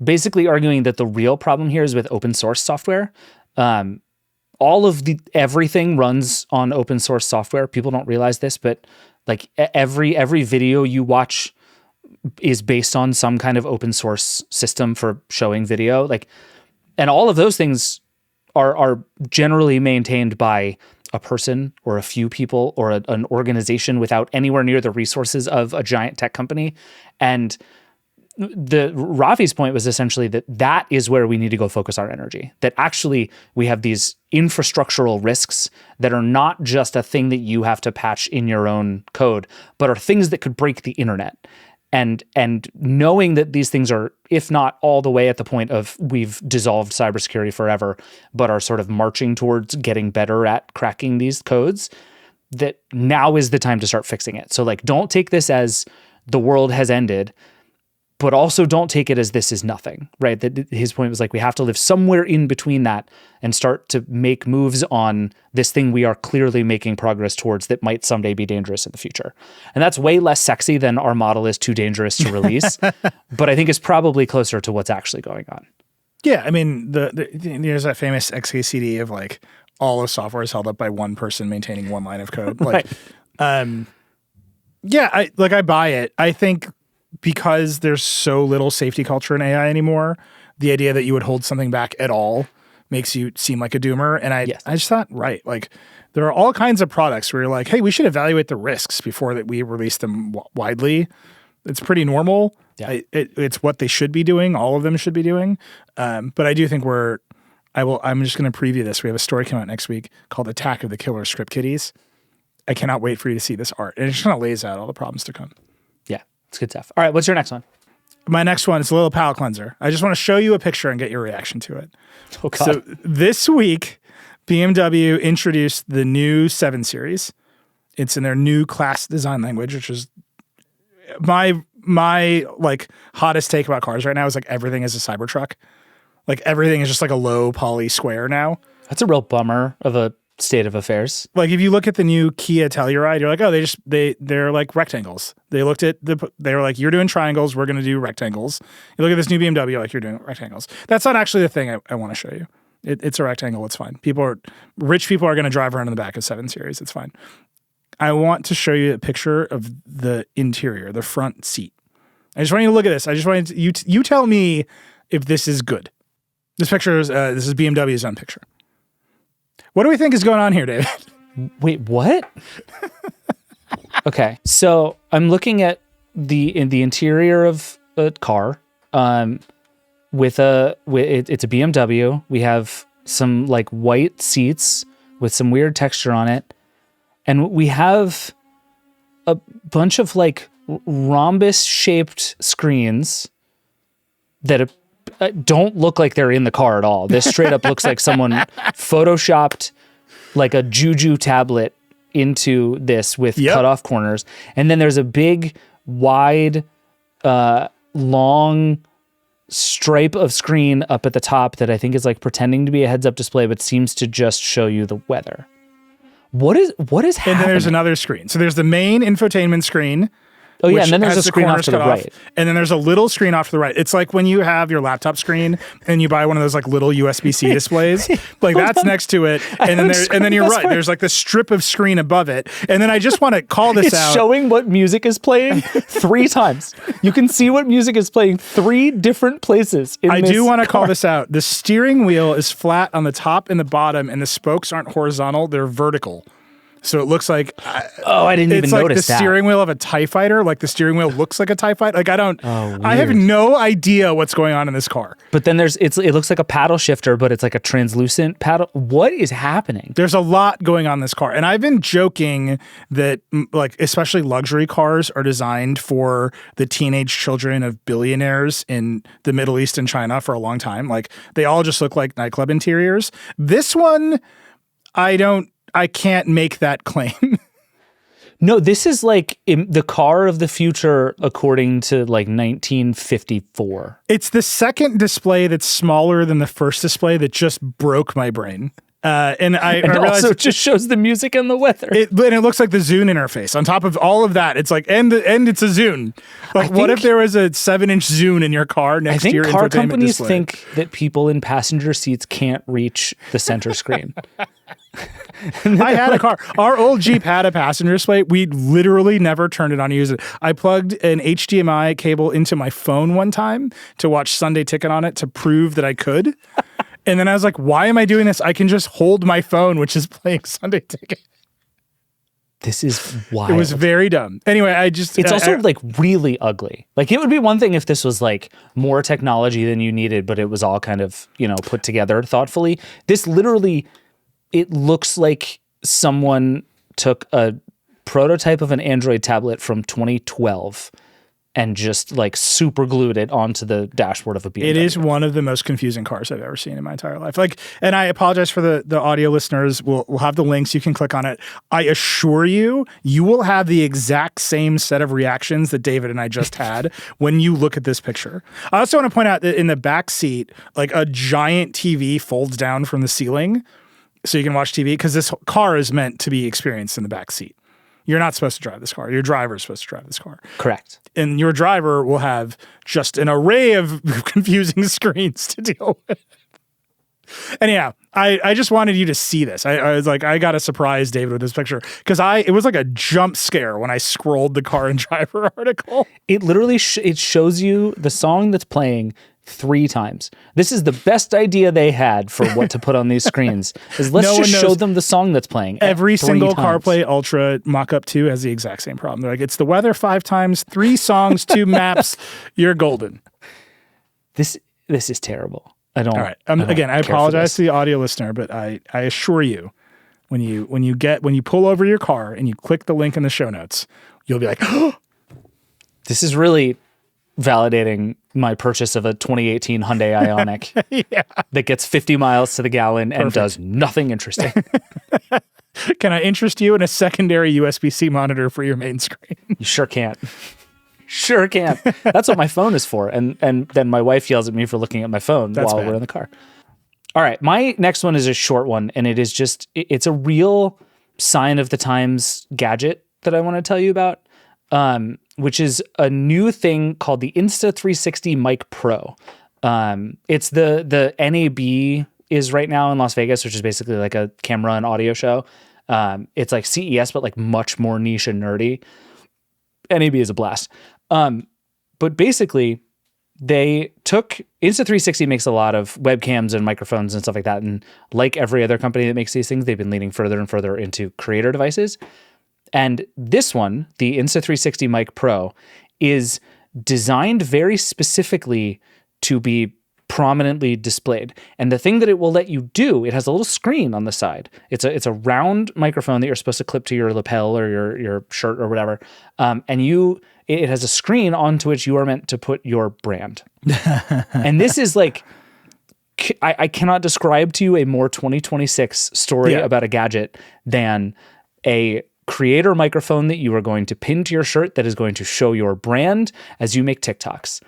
basically arguing that the real problem here is with open source software. Everything runs on open source software. People don't realize this, but like every video you watch is based on some kind of open source system for showing video. And all of those things are generally maintained by a person or a few people or an organization without anywhere near the resources of a giant tech company. And Rafi's point was essentially that is where we need to go focus our energy. That actually we have these infrastructural risks that are not just a thing that you have to patch in your own code, but are things that could break the internet. And knowing that these things are, if not all the way at the point of we've dissolved cybersecurity forever, but are sort of marching towards getting better at cracking these codes, that now is the time to start fixing it. So don't take this as the world has ended, but also don't take it as this is nothing, right? That his point was we have to live somewhere in between that and start to make moves on this thing we are clearly making progress towards that might someday be dangerous in the future. And that's way less sexy than our model is too dangerous to release, but I think it's probably closer to what's actually going on. Yeah, I mean, there's that famous XKCD of all of software is held up by one person maintaining one line of code. Right. I buy it. I think because there's so little safety culture in AI anymore, the idea that you would hold something back at all makes you seem like a doomer. And I just thought, right, there are all kinds of products where you're like, hey, we should evaluate the risks before that we release them widely. It's pretty normal. Yeah. It's what they should be doing. All of them should be doing. But I do think I'm just going to preview this. We have a story coming out next week called Attack of the Killer Script Kiddies. I cannot wait for you to see this art. And it just kind of lays out all the problems to come. Yeah, it's good stuff. All right, what's your next one? My next one is a little palate cleanser. I just want to show you a picture and get your reaction to it. Oh, God. So this week, BMW introduced the new 7 Series. It's in their new class design language, which is my hottest take about cars right now is everything is a Cybertruck. Like everything is just like a low poly square now. That's a real bummer of a state of affairs. Like if you look at the new Kia Telluride, you're like, oh, they're like rectangles. They looked at they were like, you're doing triangles, we're going to do rectangles. You look at this new BMW, you're like, you're doing rectangles. That's not actually the thing I want to show you. It's a rectangle. It's fine. Rich people are going to drive around in the back of 7 Series. It's fine. I want to show you a picture of the interior, the front seat. I just want you to look at this. I just want you tell me if this is good. This picture is this is BMW's own picture. What do we think is going on here, David? Wait, what? Okay, so I'm looking at the interior of a car. It's a BMW. We have some like white seats with some weird texture on it, and we have a bunch of like rhombus shaped screens that don't look like they're in the car at all. This straight up looks like someone photoshopped like a Juju tablet into this with cut off corners. And then there's a big, wide, long stripe of screen up at the top that I think is like pretending to be a heads up display, but seems to just show you the weather. What is happening? And then there's another screen. So there's the main infotainment screen. Oh yeah, and then there's a screen off to the right. And then there's a little screen off to the right. It's like when you have your laptop screen and you buy one of those like little USB-C displays. Like that's next to it. And then you're right. There's like this strip of screen above it. And then I just want to call this out. It's showing what music is playing 3 times. You can see what music is playing 3 different places in I this do want to call car. this out. The steering wheel is flat on the top and the bottom, and the spokes aren't horizontal. They're vertical. So it looks like I didn't even notice that. It's like the steering wheel of a TIE fighter. Like the steering wheel looks like a TIE fighter. Like I have no idea what's going on in this car. But then it looks like a paddle shifter, but it's like a translucent paddle. What is happening? There's a lot going on in this car. And I've been joking that like especially luxury cars are designed for the teenage children of billionaires in the Middle East and China for a long time. Like they all just look like nightclub interiors. This one, I can't make that claim. No, this is like the car of the future according to like 1954. It's the second display that's smaller than the first display that just broke my brain. And I realized also just shows the music and the weather. And it looks like the Zune interface. On top of all of that, it's like, and it's a Zune. Like, what if there was a 7-inch Zune in your car next to your infotainment display? I think car companies think that people in passenger seats can't reach the center screen. I had a car. Our old Jeep had a passenger display. We literally never turned it on to use it. I plugged an HDMI cable into my phone one time to watch Sunday Ticket on it to prove that I could. And then I was like, why am I doing this? I can just hold my phone, which is playing Sunday Ticket. This is wild. It was very dumb. Anyway, it's also like really ugly. Like it would be one thing if this was like more technology than you needed, but it was all kind of, put together thoughtfully. This literally, it looks like someone took a prototype of an Android tablet from 2012 and just like super glued it onto the dashboard of a BMW. It is one of the most confusing cars I've ever seen in my entire life. Like, and I apologize for the audio listeners. We'll have the links. You can click on it. I assure you, you will have the exact same set of reactions that David and I just had when you look at this picture. I also want to point out that in the back seat, like a giant TV folds down from the ceiling so you can watch TV, because this car is meant to be experienced in the back seat. You're not supposed to drive this car. Your driver is supposed to drive this car. Correct. And your driver will have just an array of confusing screens to deal with. Anyhow, I just wanted you to see this. I was like, I got to surprise David with this picture because it was like a jump scare when I scrolled the car and driver article. It literally it shows you the song that's playing 3 times. This is the best idea they had for what to put on these screens. Let's just show them the song that's playing. Every single CarPlay Ultra Mock-Up 2 has the exact same problem. They're like, it's the weather 5 times, 3 songs, 2 maps. You're golden. This is terrible. I don't. All right. Again, I apologize to the audio listener, but I assure you, when you pull over your car and you click the link in the show notes, you'll be like, oh. This is really validating my purchase of a 2018 Hyundai Ioniq that gets 50 miles to the gallon and does nothing interesting. Can I interest you in a secondary USB-C monitor for your main screen? You sure can't. Sure can. That's what my phone is for. And then my wife yells at me for looking at my phone while bad. we're in the car. All right. My next one is a short one, and it's a real sign of the times gadget that I want to tell you about, which is a new thing called the Insta360 Mic Pro. It's the NAB is right now in Las Vegas, which is basically like a camera and audio show. It's like CES, but like much more niche and nerdy. NAB is a blast. But basically, they took Insta360 makes a lot of webcams and microphones and stuff like that. And like every other company that makes these things, they've been leaning further and further into creator devices. And this one, the Insta360 Mic Pro, is designed very specifically to be prominently displayed. And the thing that it will let you do, it has a little screen on the side. It's a round microphone that you're supposed to clip to your lapel or your shirt or whatever. And it has a screen onto which you are meant to put your brand. And this is like, I cannot describe to you a more 2026 story about a gadget than a creator microphone that you are going to pin to your shirt that is going to show your brand as you make TikToks.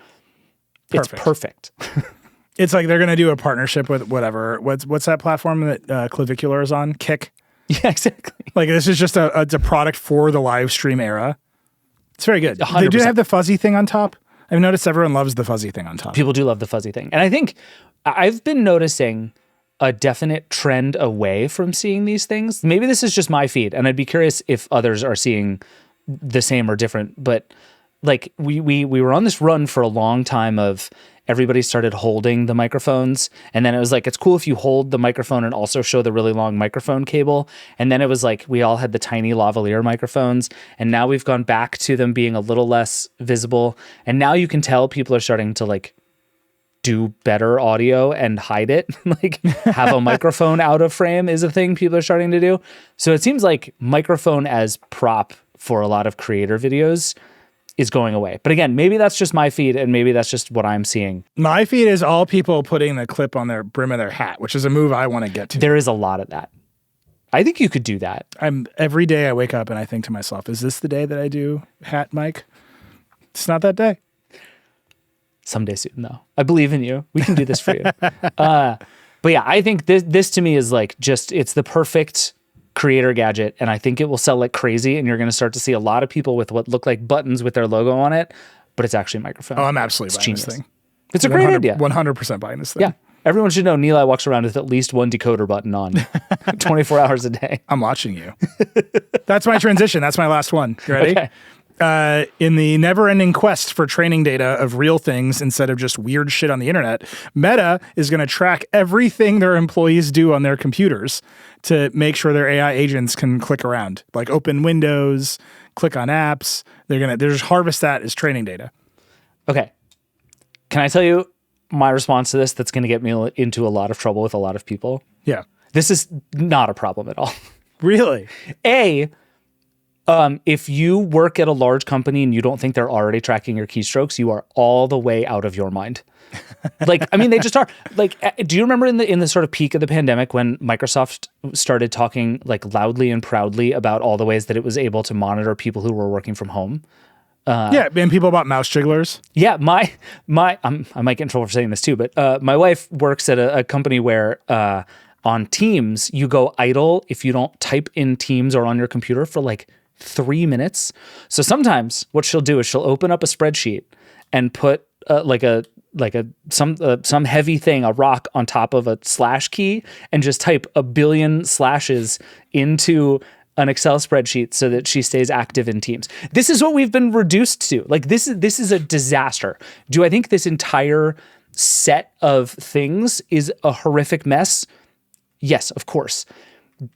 It's perfect. It's like they're going to do a partnership with whatever. What's that platform that Clavicular is on? Kick? Yeah, exactly. Like this is just a product for the live stream era. It's very good. 100%. They do have the fuzzy thing on top. I've noticed everyone loves the fuzzy thing on top. People do love the fuzzy thing. And I think I've been noticing a definite trend away from seeing these things. Maybe this is just my feed, and I'd be curious if others are seeing the same or different. But like we were on this run for a long time of everybody started holding the microphones, and then it was like, it's cool if you hold the microphone and also show the really long microphone cable. And then it was like, we all had the tiny lavalier microphones, and now we've gone back to them being a little less visible. And now you can tell people are starting to like do better audio and hide it. Like have a microphone out of frame is a thing people are starting to do. So it seems like microphone as prop for a lot of creator videos is going away. But again, maybe that's just my feed, and maybe that's just what I'm seeing. My feed is all people putting the clip on their brim of their hat, which is a move I want to get to. There is a lot of that. I think you could do that. Every day I wake up and I think to myself, is this the day that I do hat mic? It's not that day. Someday soon, though. I believe in you. We can do this for you. But yeah, I think this to me is like it's the perfect creator gadget, and I think it will sell like crazy, and you're going to start to see a lot of people with what look like buttons with their logo on it, but it's actually a microphone. Oh, I'm absolutely buying genius. this thing. It's a great idea. 100% buying this thing. Yeah. Everyone should know Nilay walks around with at least one decoder button on 24 hours a day. I'm watching you. That's my transition. That's my last one. You ready? Okay. In the never-ending quest for training data of real things instead of just weird shit on the internet, Meta is going to track everything their employees do on their computers to make sure their AI agents can click around, like open windows, click on apps. They're just harvest that as training data. Okay. Can I tell you my response to this that's going to get me into a lot of trouble with a lot of people? Yeah. This is not a problem at all. Really? If you work at a large company and you don't think they're already tracking your keystrokes, you are all the way out of your mind. Like, I mean, they just are. Like, do you remember in the sort of peak of the pandemic when Microsoft started talking like loudly and proudly about all the ways that it was able to monitor people who were working from home? Yeah, and people bought mouse jigglers. Yeah, I might get in trouble for saying this too, but my wife works at a company where on Teams you go idle if you don't type in Teams or on your computer for like 3 minutes. So sometimes what she'll do is she'll open up a spreadsheet and put some heavy thing, a rock on top of a slash key, and just type a billion slashes into an Excel spreadsheet so that she stays active in Teams. This is what we've been reduced to. Like this is a disaster. Do I think this entire set of things is a horrific mess? Yes, of course.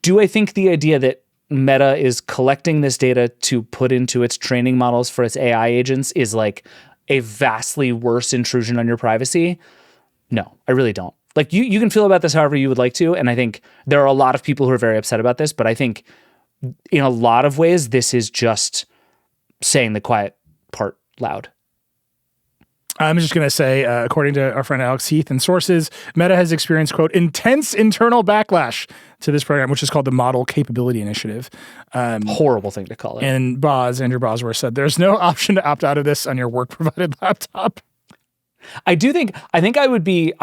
Do I think the idea that Meta is collecting this data to put into its training models for its AI agents is like a vastly worse intrusion on your privacy? No, I really don't. Like you can feel about this however you would like to, and I think there are a lot of people who are very upset about this, but I think in a lot of ways this is just saying the quiet part loud. I'm just going to say, according to our friend Alex Heath and sources, Meta has experienced, quote, intense internal backlash to this program, which is called the Model Capability Initiative. Horrible thing to call it. And Andrew Bosworth said, there's no option to opt out of this on your work-provided laptop. I think I would be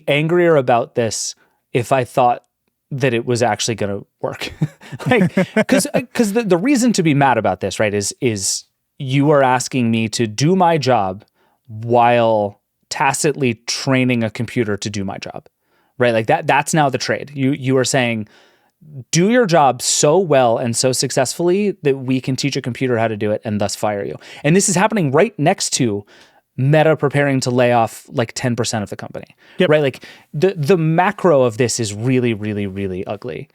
angrier about this if I thought that it was actually going to work. Like, because the reason to be mad about this, right, is you are asking me to do my job while tacitly training a computer to do my job, right? Like that's now the trade. You are saying, do your job so well and so successfully that we can teach a computer how to do it and thus fire you. And this is happening right next to Meta preparing to lay off like 10% of the company, right? Like the macro of this is really, really, really ugly.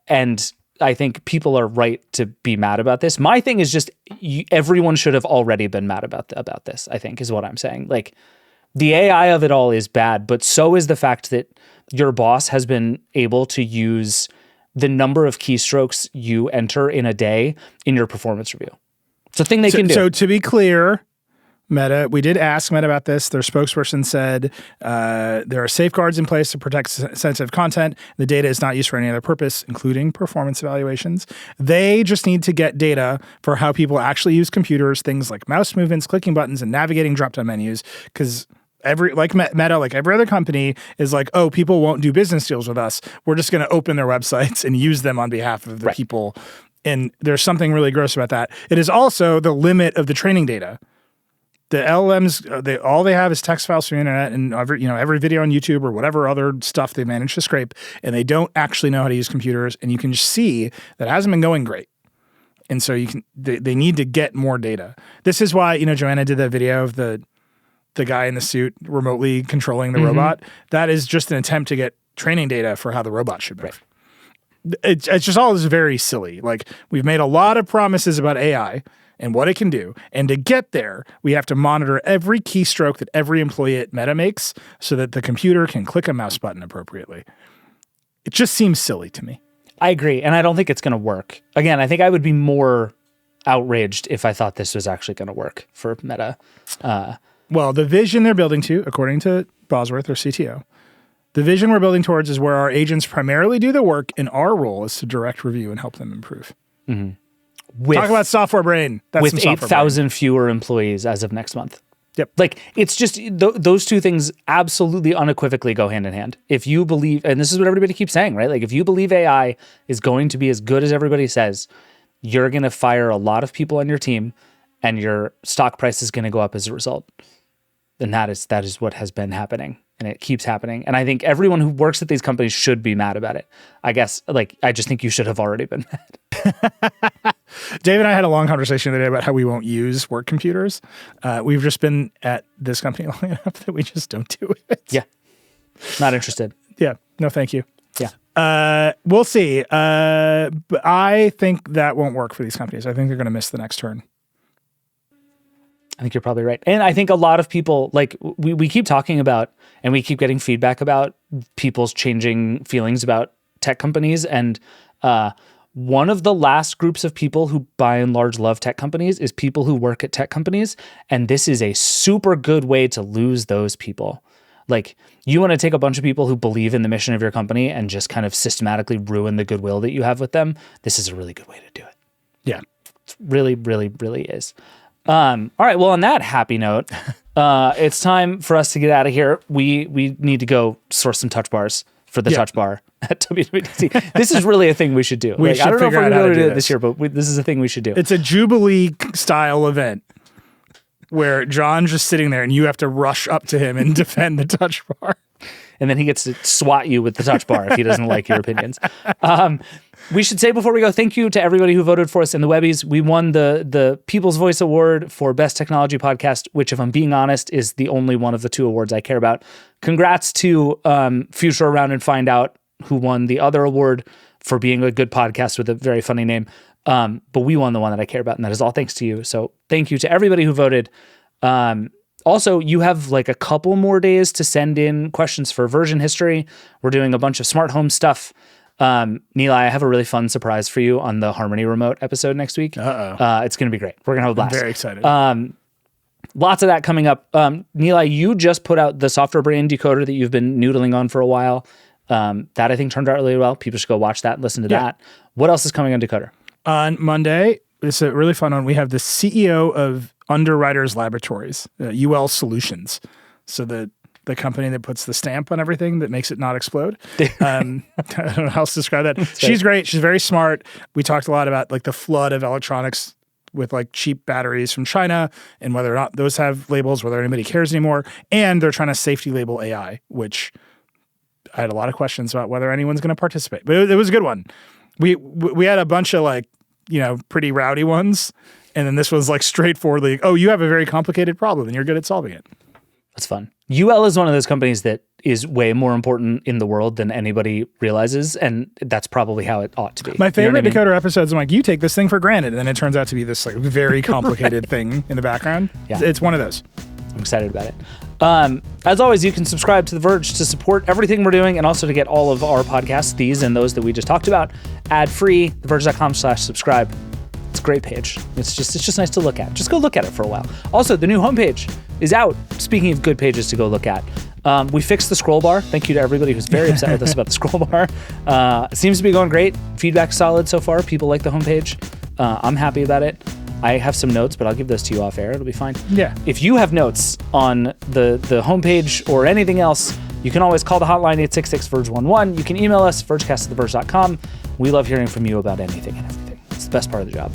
And I think people are right to be mad about this. My thing is just everyone should have already been mad about this, I think, is what I'm saying. Like, the AI of it all is bad, but so is the fact that your boss has been able to use the number of keystrokes you enter in a day in your performance review. It's a thing they can do. So to be clear, Meta, we did ask Meta about this. Their spokesperson said there are safeguards in place to protect sensitive content. The data is not used for any other purpose, including performance evaluations. They just need to get data for how people actually use computers, things like mouse movements, clicking buttons, and navigating drop-down menus, because Meta, like every other company, is like, oh, people won't do business deals with us. We're just going to open their websites and use them on behalf of the people. And there's something really gross about that. It is also the limit of the training data. The LLMs, all they have is text files from the internet and every video on YouTube or whatever other stuff they manage to scrape, and they don't actually know how to use computers. And you can just see that it hasn't been going great. And so they need to get more data. This is why, Joanna did that video of the guy in the suit remotely controlling the robot. That is just an attempt to get training data for how the robot should move. It's just all is very silly. Like, we've made a lot of promises about AI and what it can do. And to get there, we have to monitor every keystroke that every employee at Meta makes so that the computer can click a mouse button appropriately. It just seems silly to me. I agree. And I don't think it's going to work. Again, I think I would be more outraged if I thought this was actually going to work for Meta. Well, the vision they're building to, according to Bosworth, or CTO, the vision we're building towards is where our agents primarily do the work, and our role is to direct, review, and help them improve. Talk about software brain. That's with 8,000 fewer employees as of next month. Yep. Like, it's just those two things absolutely unequivocally go hand in hand. If you believe, and this is what everybody keeps saying, right? Like, if you believe AI is going to be as good as everybody says, you're going to fire a lot of people on your team and your stock price is going to go up as a result. And that is what has been happening, and it keeps happening. And I think everyone who works at these companies should be mad about it. I guess, I just think you should have already been mad. Dave and I had a long conversation today about how we won't use work computers. We've just been at this company long enough that we just don't do it. Yeah. Not interested. Yeah. No, thank you. Yeah. We'll see. But I think that won't work for these companies. I think they're going to miss the next turn. I think you're probably right. And I think a lot of people, like, we keep talking about, and we keep getting feedback about people's changing feelings about tech companies. And one of the last groups of people who by and large love tech companies is people who work at tech companies. And this is a super good way to lose those people. Like, you want to take a bunch of people who believe in the mission of your company and just kind of systematically ruin the goodwill that you have with them. This is a really good way to do it. Yeah. It really, really, really is. All right. Well, on that happy note, it's time for us to get out of here. We need to go source some touch bars for the touch bar at WWDC. This is really a thing we should do. I don't know if we're going to do it this year, but this is a thing we should do. It's a Jubilee style event where John's just sitting there and you have to rush up to him and defend the touch bar. And then he gets to swat you with the touch bar if he doesn't like your opinions. We should say before we go, thank you to everybody who voted for us in the Webbies. We won the People's Voice Award for Best Technology Podcast, which, if I'm being honest, is the only one of the two awards I care about. Congrats to Future Around and Find Out, who won the other award for being a good podcast with a very funny name. But we won the one that I care about, and that is all thanks to you. So thank you to everybody who voted. Also, you have like a couple more days to send in questions for version history. We're doing a bunch of smart home stuff. Nilay, I have a really fun surprise for you on the Harmony Remote episode next week. It's going to be great. We're going to have a blast. I'm very excited. lots of that coming up. Nilay, you just put out the software brain decoder that you've been noodling on for a while. That I think turned out really well. People should go watch that and listen to that. What else is coming on Decoder? On Monday, it's a really fun one. We have the CEO of Underwriters Laboratories, UL Solutions. So the company that puts the stamp on everything that makes it not explode. I don't know how else to describe that. She's great. She's very smart. We talked a lot about like the flood of electronics with like cheap batteries from China and whether or not those have labels, whether anybody cares anymore. And they're trying to safety label AI, which I had a lot of questions about whether anyone's going to participate. But it was a good one. We had a bunch of like, pretty rowdy ones. And then this was like straightforwardly, oh, you have a very complicated problem and you're good at solving it. That's fun. UL is one of those companies that is way more important in the world than anybody realizes, and that's probably how it ought to be. My favorite Decoder episodes, I'm like, you take this thing for granted, and then it turns out to be this like very complicated thing in the background. Yeah. It's one of those. I'm excited about it. As always, you can subscribe to The Verge to support everything we're doing and also to get all of our podcasts, these and those that we just talked about, ad-free, theverge.com/subscribe. It's a great page. It's just nice to look at. Just go look at it for a while. Also, the new homepage is out. Speaking of good pages to go look at. We fixed the scroll bar. Thank you to everybody who's very upset with us about the scroll bar. It seems to be going great. Feedback's solid so far. People like the homepage. I'm happy about it. I have some notes, but I'll give those to you off air. It'll be fine. Yeah. If you have notes on the homepage or anything else, you can always call the hotline 866-VERGE11. You can email us, vergecast@theverge.com. We love hearing from you about anything and everything. It's the best part of the job.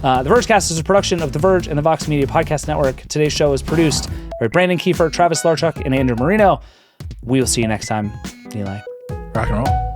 The Vergecast is a production of The Verge and the Vox Media Podcast Network. Today's show is produced by Brandon Kiefer, Travis Larchuk, and Andrew Marino. We will see you next time. Nilay. Rock and roll.